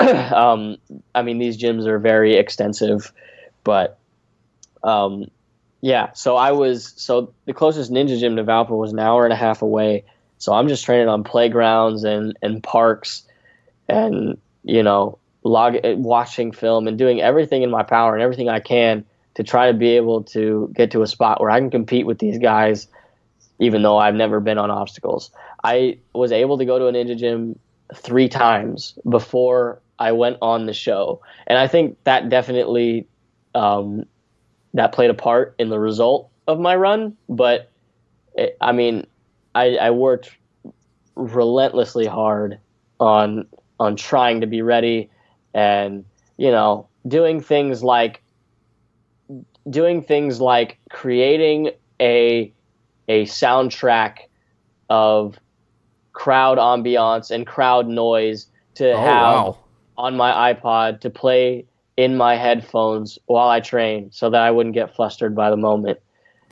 I mean, these gyms are very extensive, but yeah, so the closest ninja gym to Valpo was an hour and a half away. So I'm just training on playgrounds and parks, and watching film and doing everything in my power and everything I can to try to be able to get to a spot where I can compete with these guys, even though I've never been on obstacles. I was able to go to a ninja gym 3 times before I went on the show. And I think that definitely that played a part in the result of my run. But I worked relentlessly hard on trying to be ready, and doing things like creating a soundtrack of crowd ambiance and crowd noise to have on my iPod to play in my headphones while I train, so that I wouldn't get flustered by the moment.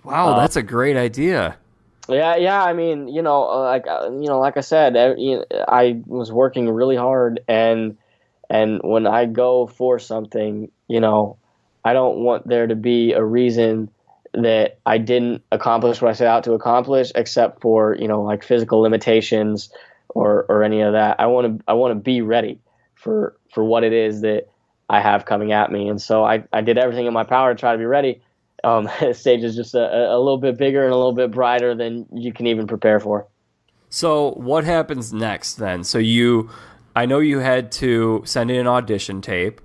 Wow, that's a great idea. Yeah. I mean, like I said, I was working really hard, and when I go for something, I don't want there to be a reason that I didn't accomplish what I set out to accomplish, except for like physical limitations or any of that. I want to be ready for what it is that I have coming at me, and so I did everything in my power to try to be ready. The stage is just a little bit bigger and a little bit brighter than you can even prepare for. So what happens next then? So I know you had to send in an audition tape.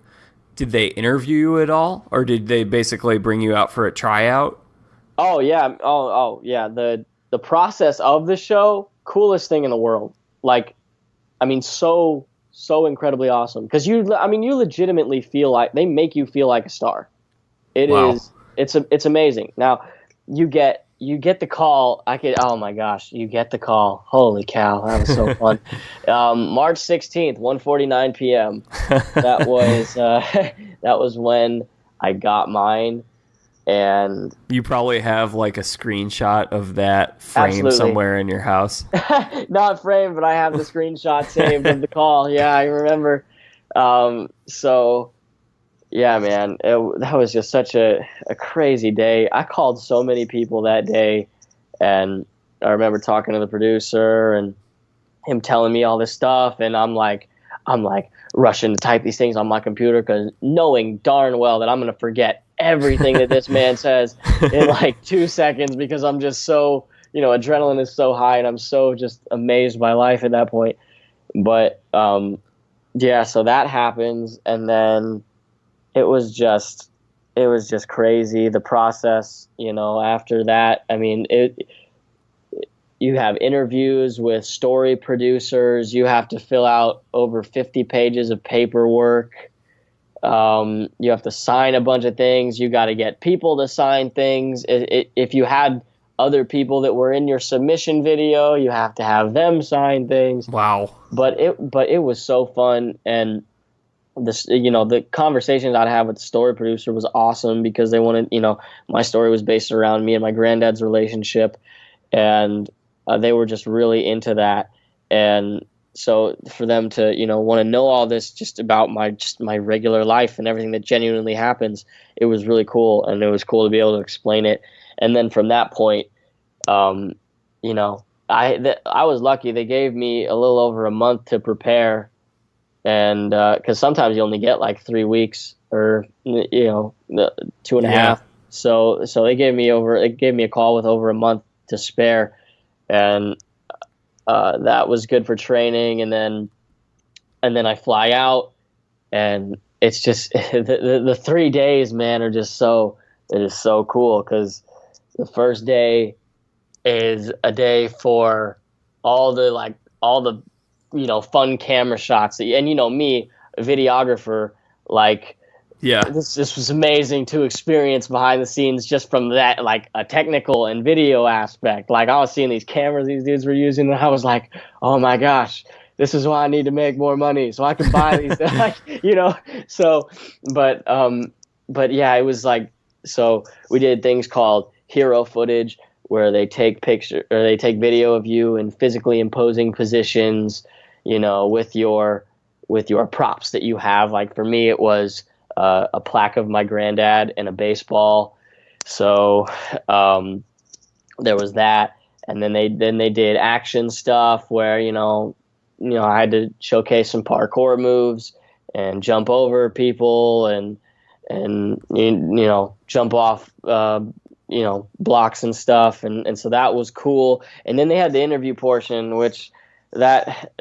Did they interview you at all, or did they basically bring you out for a tryout? Oh yeah, yeah. The process of the show, coolest thing in the world. Like, I mean, so incredibly awesome, because you legitimately feel like they make you feel like a star. It's amazing. Now, you get the call. Oh my gosh, you get the call. Holy cow, that was so fun. March 16th, 1:49 p.m. That was when I got mine. And you probably have like a screenshot of that frame absolutely. Somewhere in your house. Not framed, but I have the screenshot saved of the call. Yeah, I remember. So yeah, man, that was just such a crazy day. I called so many people that day, and I remember talking to the producer and him telling me all this stuff, and I'm like rushing to type these things on my computer, because knowing darn well that I'm going to forget everything that this man says in like 2 seconds, because I'm just so, adrenaline is so high, and I'm so just amazed by life at that point. But yeah, so that happens, and then it was just crazy, the process, after that. I mean, you have interviews with story producers. You have to fill out over 50 pages of paperwork. You have to sign a bunch of things. You got to get people to sign things. If you had other people that were in your submission video, you have to have them sign things. Wow. But it was so fun, and this, the conversations I'd have with the story producer was awesome, because they wanted, my story was based around me and my granddad's relationship, and they were just really into that. And so for them to, want to know all this just about my regular life and everything that genuinely happens, it was really cool, and it was cool to be able to explain it. And then from that point, I was lucky. They gave me a little over a month to prepare, and because sometimes you only get like 3 weeks or 2.5. So they gave me a call with over a month to spare, and that was good for training. And then I fly out, and it's just the 3 days, man, are just so cool, because the first day is a day for all the fun camera shots, and me, a videographer, like, yeah, this was amazing to experience behind the scenes, just from that, like, a technical and video aspect. Like, I was seeing these cameras these dudes were using, and I was like, oh my gosh, this is why I need to make more money, so I can buy these. So, but yeah, it was like, so we did things called hero footage, where they take video of you in physically imposing positions, with your props that you have. Like, for me, it was a plaque of my granddad and a baseball. So there was that, and then they did action stuff where I had to showcase some parkour moves and jump over people and jump off blocks and stuff, and so that was cool. And then they had the interview portion, which that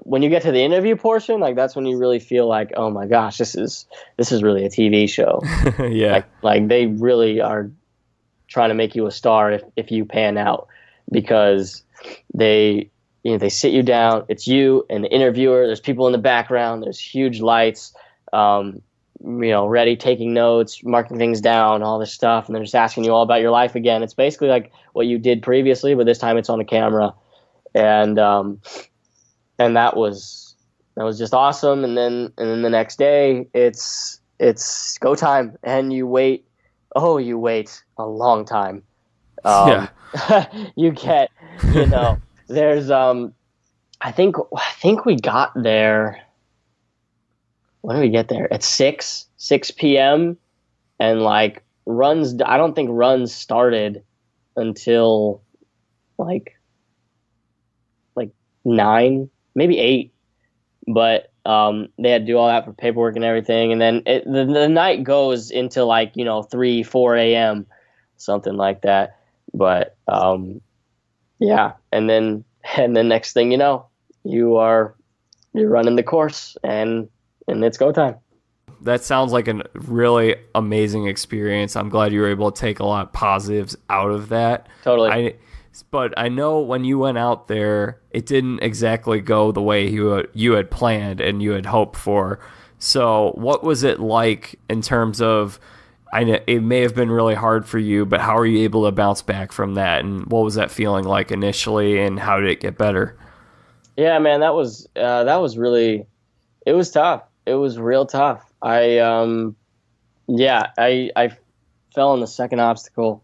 when you get to the interview portion, like that's when you really feel like, oh my gosh, this is really a TV show. Yeah. Like they really are trying to make you a star if you pan out, because they sit you down. It's you and the interviewer. There's people in the background. There's huge lights, ready, taking notes, marking things down, all this stuff, and they're just asking you all about your life again. It's basically like what you did previously, but this time it's on a camera, and that was just awesome. And then the next day it's go time, and you wait a long time. Yeah. You get, there's I think we got there. When did we get there? At 6 p.m. and like runs. I don't think runs started until like 9, maybe 8. But they had to do all that for paperwork and everything, and then the night goes into 3, 4 a.m., something like that. But yeah, and then next thing you know, you're running the course, and it's go time. That sounds like a really amazing experience. I'm glad you were able to take a lot of positives out of that. Totally. But I know when you went out there, it didn't exactly go the way you had planned and you had hoped for. So what was it like in terms of, I know it may have been really hard for you, but how are you able to bounce back from that? And what was that feeling like initially, and how did it get better? Yeah, man, that was really, it was tough. It was real tough. I fell on the second obstacle.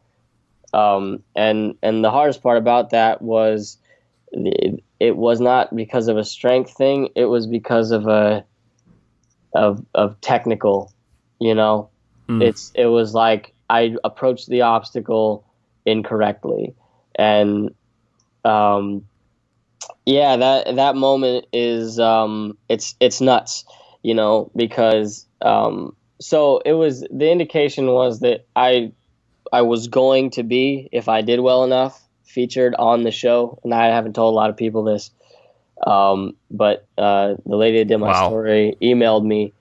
And the hardest part about that was it was not because of a strength thing. It was because of of technical, It was like I approached the obstacle incorrectly. And, that moment is, it's nuts, because, so the indication was that I was going to be, if I did well enough, featured on the show. And I haven't told a lot of people this. But the lady that did my story emailed me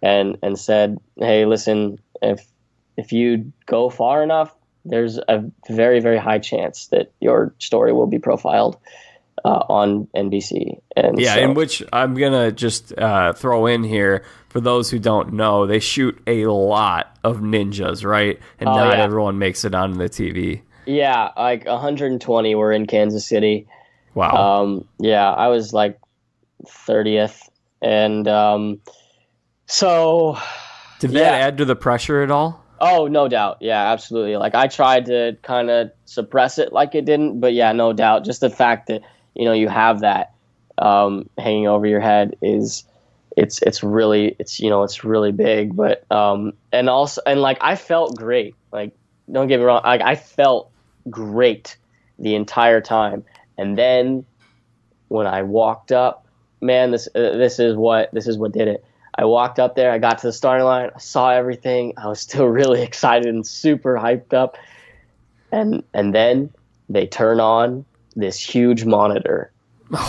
and said, hey, listen, if you go far enough, there's a very, very high chance that your story will be profiled on NBC. And in which I'm going to just throw in here, for those who don't know, they shoot a lot of ninjas, right? And not everyone makes it on the TV. Yeah, like 120 were in Kansas City. Wow. I was like 30th. And so... Did that add to the pressure at all? Oh, no doubt. Yeah, absolutely. Like I tried to kind of suppress it like it didn't, but yeah, no doubt. Just the fact that, you have that hanging over your head is... It's really big, but and I felt great. Like, don't get me wrong, like I felt great the entire time. And then when I walked up, man, this is what did it. I walked up there, I got to the starting line, I saw everything. I was still really excited and super hyped up. And then they turn on this huge monitor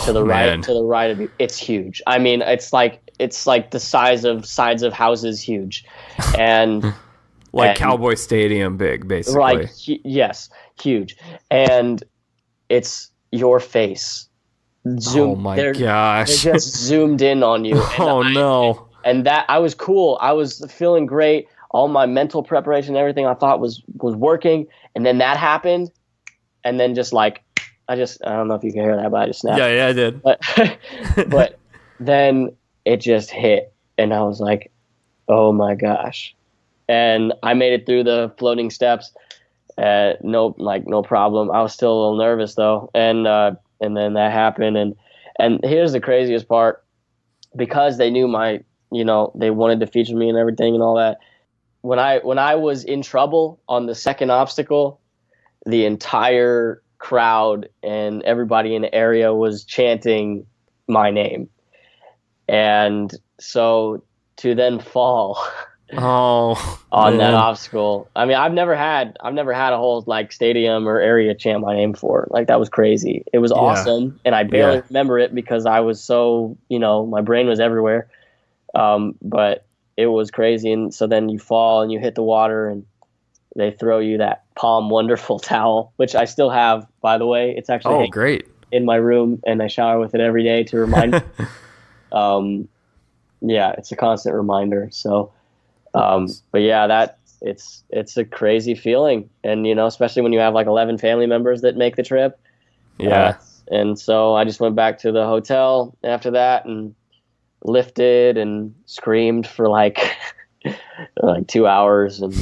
to the right of you. It's huge. I mean, it's like the size of houses huge, and Cowboy Stadium big, basically. Like yes, huge, and it's your face. Oh my gosh! They just zoomed in on you. No! And that I was cool. I was feeling great. All my mental preparation, everything I thought was working, and then that happened, and then just like I don't know if you can hear that, but I just snapped. Yeah, I did. But then it just hit, and I was like, oh my gosh. And I made it through the floating steps. No problem. I was still a little nervous though. And then that happened. And here's the craziest part, because they knew they wanted to feature me and everything and all that. When I was in trouble on the second obstacle, the entire crowd and everybody in the area was chanting my name. And so to then fall Oh, on that man. obstacle. I mean, I've never had a whole like stadium or area chant my name for. Like that was crazy. It was Yeah. awesome, and I barely Yeah. remember it because I was so, my brain was everywhere. But it was crazy, and so then you fall and you hit the water, and they throw you that Palm Wonderful towel, which I still have, by the way. It's actually Oh, hanging great. in my room, and I shower with it every day to remind me. Um, yeah, it's a constant reminder. So, but yeah, it's a crazy feeling, and especially when you have like 11 family members that make the trip. Uh, Yeah. and so I just went back to the hotel after that and lifted and screamed for like like 2 hours, and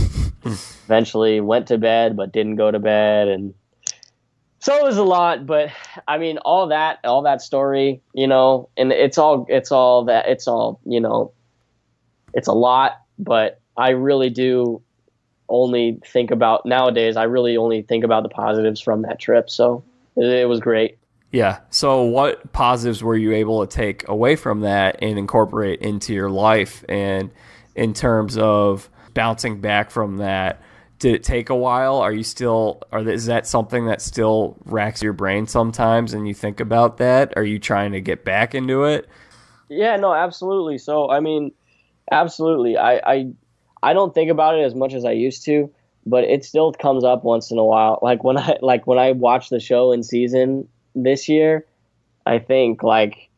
eventually went to bed but didn't go to bed. And so it was a lot, but I mean, all that story, and it's a lot, but I really do only think about nowadays. I really only think about the positives from that trip. So it was great. Yeah. So, what positives were you able to take away from that and incorporate into your life? And in terms of bouncing back from that, did it take a while? Are you still, is that something that still racks your brain sometimes and you think about that? Are you trying to get back into it? Yeah, no, absolutely. So I mean, absolutely. I don't think about it as much as I used to, but it still comes up once in a while. Like when I watch the show in season this year, I think like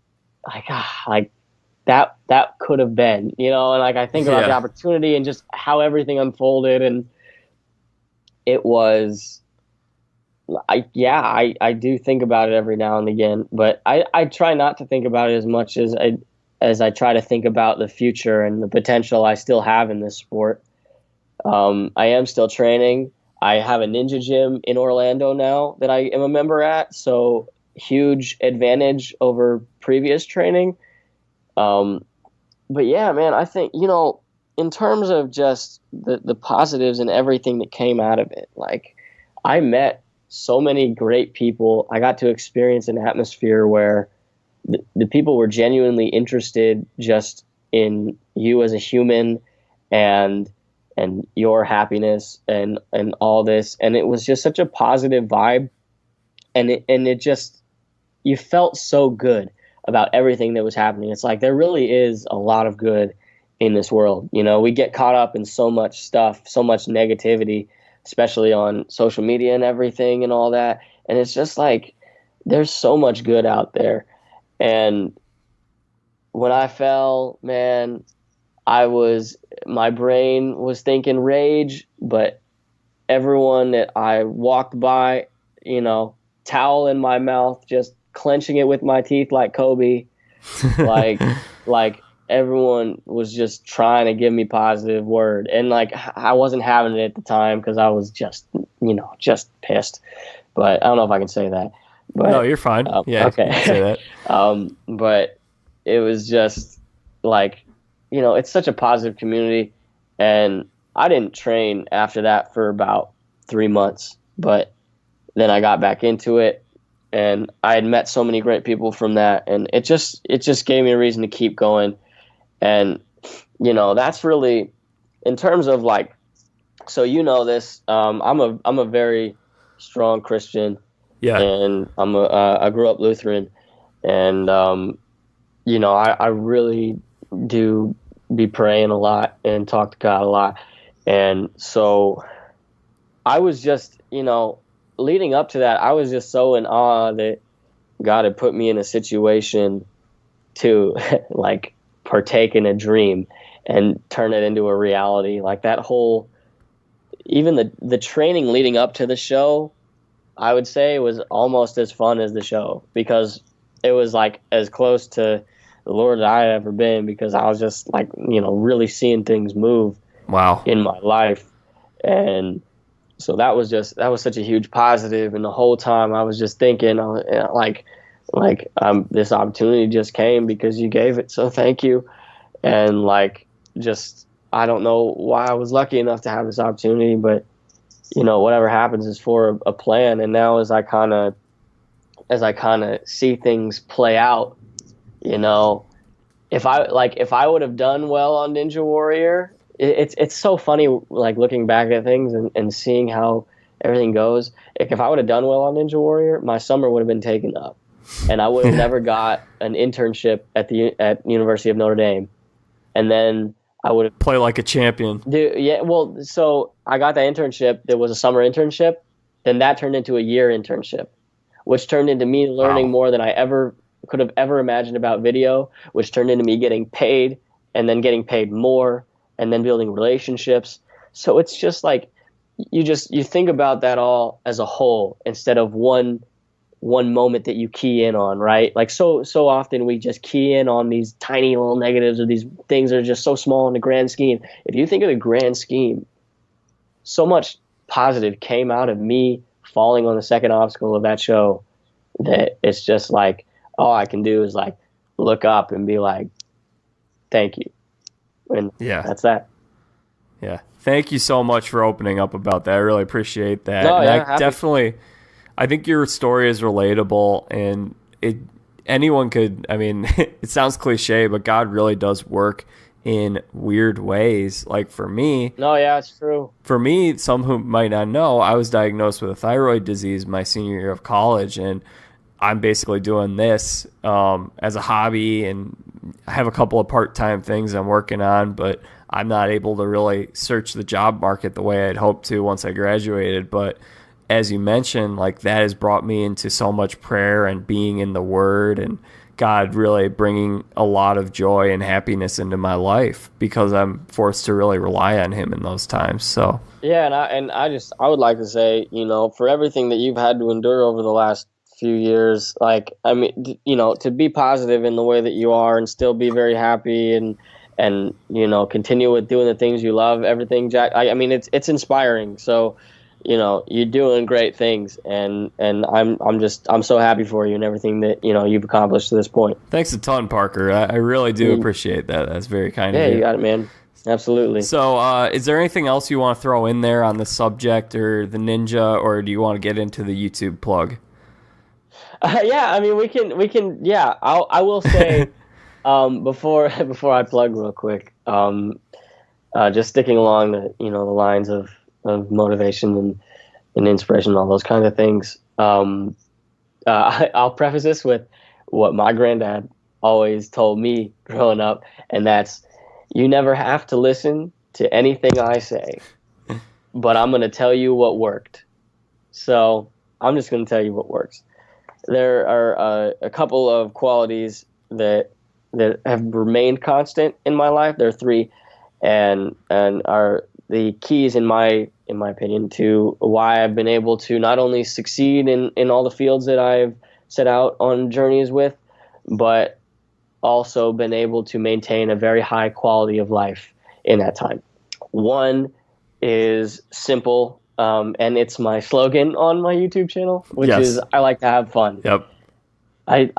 that could have been, and like I think about the Yeah. opportunity and just how everything unfolded, and it was I do think about it every now and again, but I try not to think about it as much as I try to think about the future and the potential I still have in this sport. I am still training. I have a ninja gym in Orlando now that I am a member at, so huge advantage over previous training. Um, but yeah, man, I think, in terms of just the positives and everything that came out of it, like I met so many great people. I got to experience an atmosphere where the people were genuinely interested just in you as a human, and your happiness and all this, and it was just such a positive vibe, and it just, you felt so good about everything that was happening. It's like there really is a lot of good in this world. We get caught up in so much stuff, so much negativity, especially on social media and everything and all that, and it's just like there's so much good out there. And when I fell, man, my brain was thinking rage, but everyone that I walked by, towel in my mouth, just clenching it with my teeth like Kobe, like, like everyone was just trying to give me positive word. And like, I wasn't having it at the time because I was just pissed, but I don't know if I can say that, No, but, you're fine. Yeah, you can say okay. that. But it was just like, it's such a positive community. And I didn't train after that for about 3 months, but then I got back into it, and I had met so many great people from that. And it just gave me a reason to keep going. And, that's really, in terms of like, so this, I'm a very strong Christian, Yeah. and I grew up Lutheran, and I really do be praying a lot and talk to God a lot, and so I was just, leading up to that, I was just so in awe that God had put me in a situation to like partake in a dream and turn it into a reality. Like that whole, even the training leading up to the show, I would say was almost as fun as the show, because it was like as close to the Lord that I had ever been, because I was just like, really seeing things move Wow. in my life. And so that was such a huge positive. And the whole time I was just thinking, this opportunity just came because you gave it. So thank you. And like, just, I don't know why I was lucky enough to have this opportunity, but whatever happens is for a plan. And now as I kind of see things play out, if I would have done well on Ninja Warrior, it's so funny, like looking back at things and seeing how everything goes. If I would have done well on Ninja Warrior, my summer would have been taken up, and I would have never got an internship at University of Notre Dame, and then I would have Play like a champion. yeah. Well, so I got that internship. There was a summer internship, then that turned into a year internship, which turned into me learning more than I ever could have ever imagined about video, which turned into me getting paid and then getting paid more and then building relationships. So it's just like you think about that all as a whole instead of one moment that you key in on, right? Like so often we just key in on these tiny little negatives or these things that are just so small in the grand scheme. If you think of the grand scheme, so much positive came out of me falling on the second obstacle of that show that it's just like all I can do is like look up and be like, thank you. And that's that. Yeah. Thank you so much for opening up about that. I really appreciate that. No, yeah, I think your story is relatable, and anyone could, I mean, it sounds cliche, but God really does work in weird ways. Like for me. No, yeah, it's true. For me, some who might not know, I was diagnosed with a thyroid disease my senior year of college, and I'm basically doing this as a hobby, and I have a couple of part-time things I'm working on, but I'm not able to really search the job market the way I'd hoped to once I graduated. But as you mentioned, like that has brought me into so much prayer and being in the Word, and God really bringing a lot of joy and happiness into my life because I'm forced to really rely on Him in those times. So yeah, I would like to say, for everything that you've had to endure over the last few years, like, I mean, to be positive in the way that you are and still be very happy and continue with doing the things you love, everything, Jack. I mean, it's inspiring. So, you're doing great things, and I'm so happy for you and everything that you've accomplished to this point. Thanks a ton, Parker. I really do appreciate that. That's very kind of you. Yeah, you got it, man. Absolutely. So, is there anything else you want to throw in there on the subject or the ninja, or do you want to get into the YouTube plug? Yeah, I mean, we can. Yeah, I will say before I plug real quick, just sticking along the lines of motivation and inspiration and all those kinds of things. I'll preface this with what my granddad always told me growing up, and that's you never have to listen to anything I say, but I'm going to tell you what worked. So I'm just going to tell you what works. There are a couple of qualities that have remained constant in my life. There are three, and are the keys in my opinion to why I've been able to not only succeed in all the fields that I've set out on journeys with, but also been able to maintain a very high quality of life in that time. One is simple. And it's my slogan on my YouTube channel, which is I like to have fun. Yep. I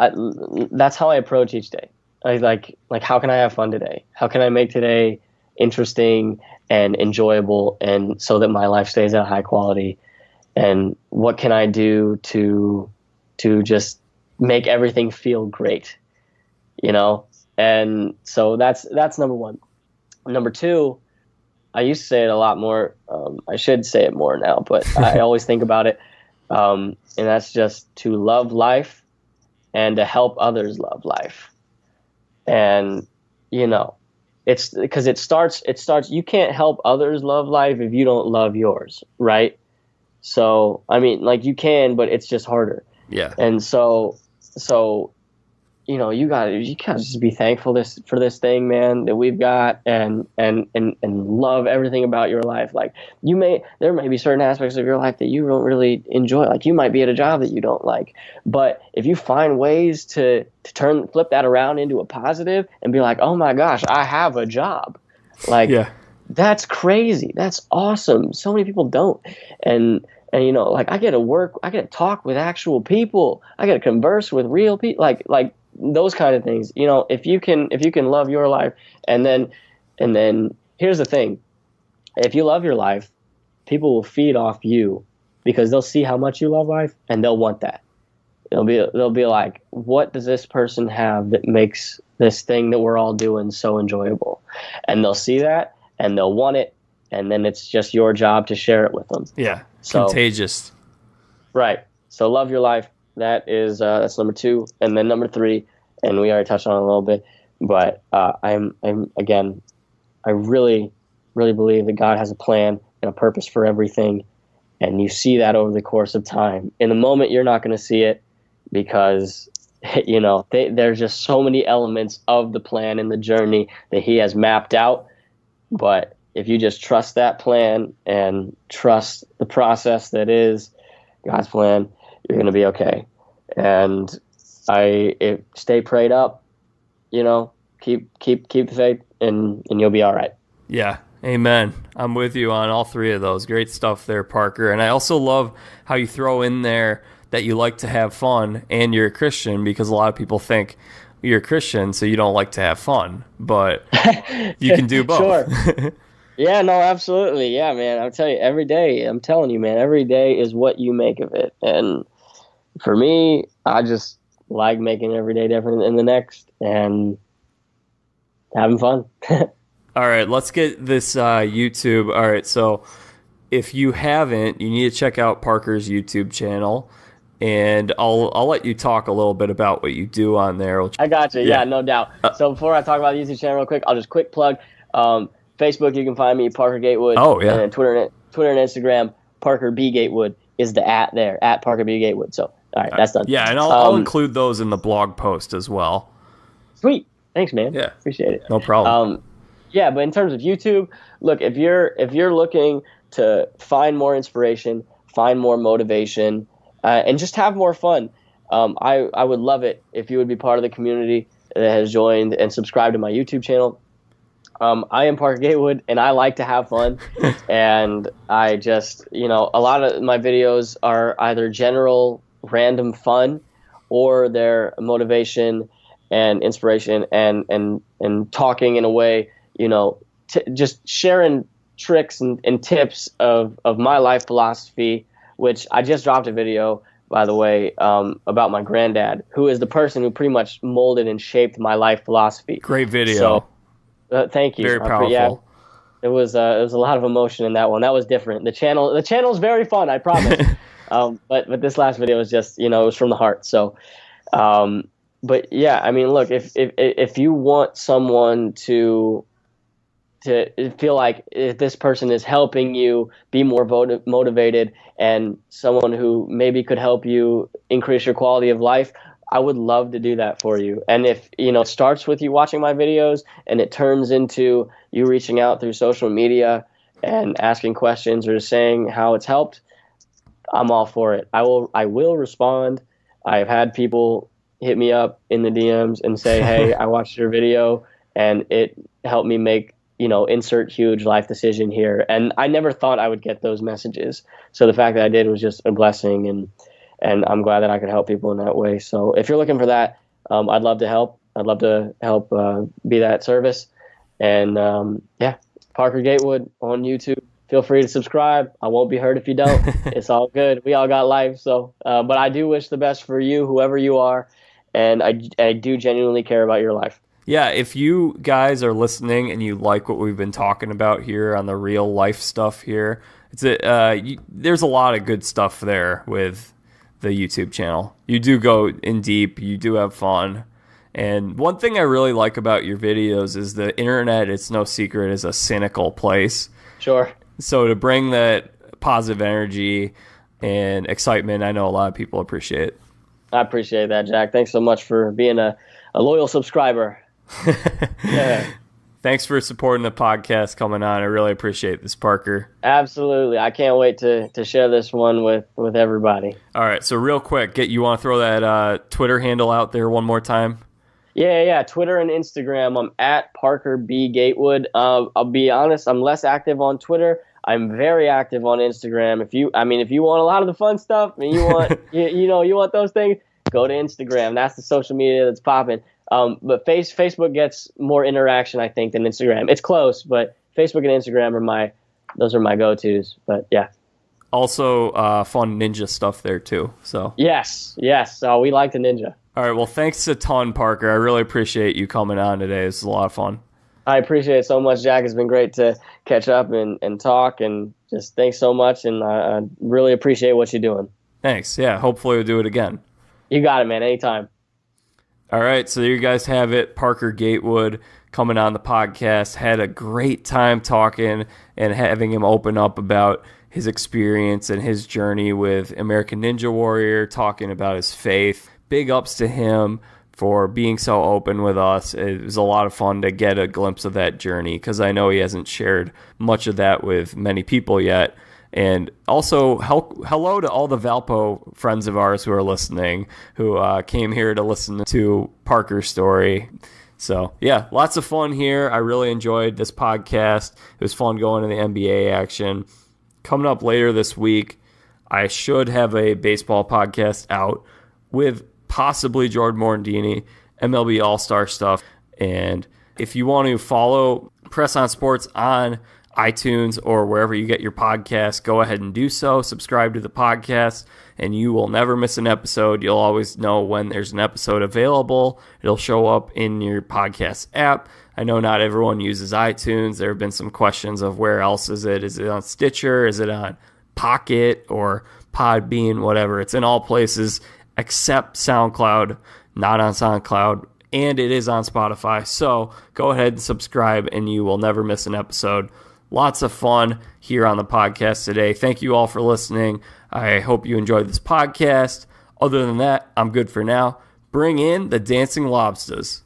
that's how I approach each day. I like how can I have fun today? How can I make today interesting and enjoyable, and so that my life stays at a high quality? And what can I do to just make everything feel great? And so that's number one. Number two, I used to say it a lot more. I should say it more now, but I always think about it. And that's just to love life and to help others love life. And, it's because it starts, you can't help others love life if you don't love yours. Right. So, I mean, like you can, but it's just harder. Yeah. And so, you gotta just be thankful for this thing, man, that we've got, and love everything about your life. Like there may be certain aspects of your life that you don't really enjoy. Like you might be at a job that you don't like, but if you find ways to flip that around into a positive and be like, oh my gosh, I have a job. Like, that's crazy. That's awesome. So many people don't. And like I get to talk with actual people. I get to converse with real people. Like those kind of things, if you can love your life, and then here's the thing, if you love your life, people will feed off you because they'll see how much you love life and they'll want that. They'll be like, what does this person have that makes this thing that we're all doing so enjoyable? And they'll see that and they'll want it, and then it's just your job to share it with them. Yeah, contagious. Right. So love your life. That's number 2, and then number 3, and we already touched on it a little bit, but I really, really believe that God has a plan and a purpose for everything, and you see that over the course of time. In the moment, you're not going to see it because, there's just so many elements of the plan and the journey that He has mapped out. But if you just trust that plan and trust the process that is God's plan, you're going to be okay. And stay prayed up, keep the faith, and you'll be all right. Yeah. Amen. I'm with you on all 3 of those. Great stuff there, Parker. And I also love how you throw in there that you like to have fun and you're a Christian, because a lot of people think you're a Christian, so you don't like to have fun, but you can do both. Sure. Yeah, no, absolutely. Yeah, man. I'm telling you, man, every day is what you make of it. And for me, I just like making every day different than the next and having fun. All right, let's get this YouTube. All right, so if you haven't, you need to check out Parker's YouTube channel, and I'll let you talk a little bit about what you do on there. I got you. Yeah, no doubt. So before I talk about the YouTube channel real quick, I'll just quick plug. Facebook, you can find me, Parker Gatewood. Oh, yeah. And Twitter and Instagram, Parker B. Gatewood is the @, Parker B. Gatewood. So, all right, that's done. Yeah, and I'll include those in the blog post as well. Sweet. Thanks, man. Yeah. Appreciate it. No problem. Yeah, but in terms of YouTube, look, if you're looking to find more inspiration, find more motivation, and just have more fun, I would love it if you would be part of the community that has joined and subscribed to my YouTube channel. I am Parker Gatewood, and I like to have fun, and I just, a lot of my videos are either general random fun, or they're motivation and inspiration and talking in a way, just sharing tricks and tips of my life philosophy, which I just dropped a video, by the way, about my granddad, who is the person who pretty much molded and shaped my life philosophy. Great video. So, thank you. Very powerful. Yeah, it was a lot of emotion in that one. That was different. The channel is very fun, I promise. But this last video was just, it was from the heart. So, but yeah, I mean, look, if you want someone to feel like if this person is helping you be more motivated, and someone who maybe could help you increase your quality of life, I would love to do that for you. And if, it starts with you watching my videos and it turns into you reaching out through social media and asking questions or saying how it's helped, I'm all for it. I will respond. I've had people hit me up in the DMs and say, hey, I watched your video and it helped me make, insert huge life decision here. And I never thought I would get those messages. So the fact that I did was just a blessing, and I'm glad that I could help people in that way. So if you're looking for that, I'd love to help. I'd love to help be that service. And Parker Gatewood on YouTube. Feel free to subscribe. I won't be hurt if you don't. It's all good. We all got life. So, but I do wish the best for you, whoever you are. And I do genuinely care about your life. Yeah, if you guys are listening and you like what we've been talking about here on the real life stuff here, there's a lot of good stuff there with the YouTube channel. You do go in deep. You do have fun. And one thing I really like about your videos is the internet, it's no secret, is a cynical place. Sure. So to bring that positive energy and excitement, I know a lot of people appreciate it. I appreciate that, Jack. Thanks so much for being a loyal subscriber. Yeah. Thanks for supporting the podcast coming on. I really appreciate this, Parker. Absolutely. I can't wait to share this one with everybody. All right. So real quick, you want to throw that Twitter handle out there one more time? Yeah. Twitter and Instagram. I'm at Parker B. Gatewood. I'll be honest, I'm less active on Twitter. I'm very active on Instagram. If you want a lot of the fun stuff and you want you want those things, go to Instagram. That's the social media that's popping. But Facebook gets more interaction, I think, than Instagram. It's close, but Facebook and Instagram are my go-tos. But yeah. Also, fun ninja stuff there too. So yes. We like the ninja. All right. Well, thanks a ton, Parker. I really appreciate you coming on today. This is a lot of fun. I appreciate it so much, Jack. It's been great to catch up and talk, and just thanks so much. And I really appreciate what you're doing. Thanks. Yeah, hopefully we'll do it again. You got it, man. Anytime. All right, so there you guys have it. Parker Gatewood coming on the podcast. Had a great time talking and having him open up about his experience and his journey with American Ninja Warrior, talking about his faith. Big ups to him for being so open with us. It was a lot of fun to get a glimpse of that journey because I know he hasn't shared much of that with many people yet. And also, hello to all the Valpo friends of ours who are listening, who came here to listen to Parker's story. So, yeah, lots of fun here. I really enjoyed this podcast. It was fun going to the NBA action. Coming up later this week, I should have a baseball podcast out with possibly Jordan Morandini, MLB All-Star stuff. And if you want to follow Press On Sports on iTunes or wherever you get your podcasts, go ahead and do so. Subscribe to the podcast, and you will never miss an episode. You'll always know when there's an episode available. It'll show up in your podcast app. I know not everyone uses iTunes. There have been some questions of where else is it? Is it on Stitcher? Is it on Pocket or Podbean? Whatever. It's in all places except SoundCloud, not on SoundCloud, and it is on Spotify. So go ahead and subscribe, and you will never miss an episode. Lots of fun here on the podcast today. Thank you all for listening. I hope you enjoyed this podcast. Other than that, I'm good for now. Bring in the dancing lobsters.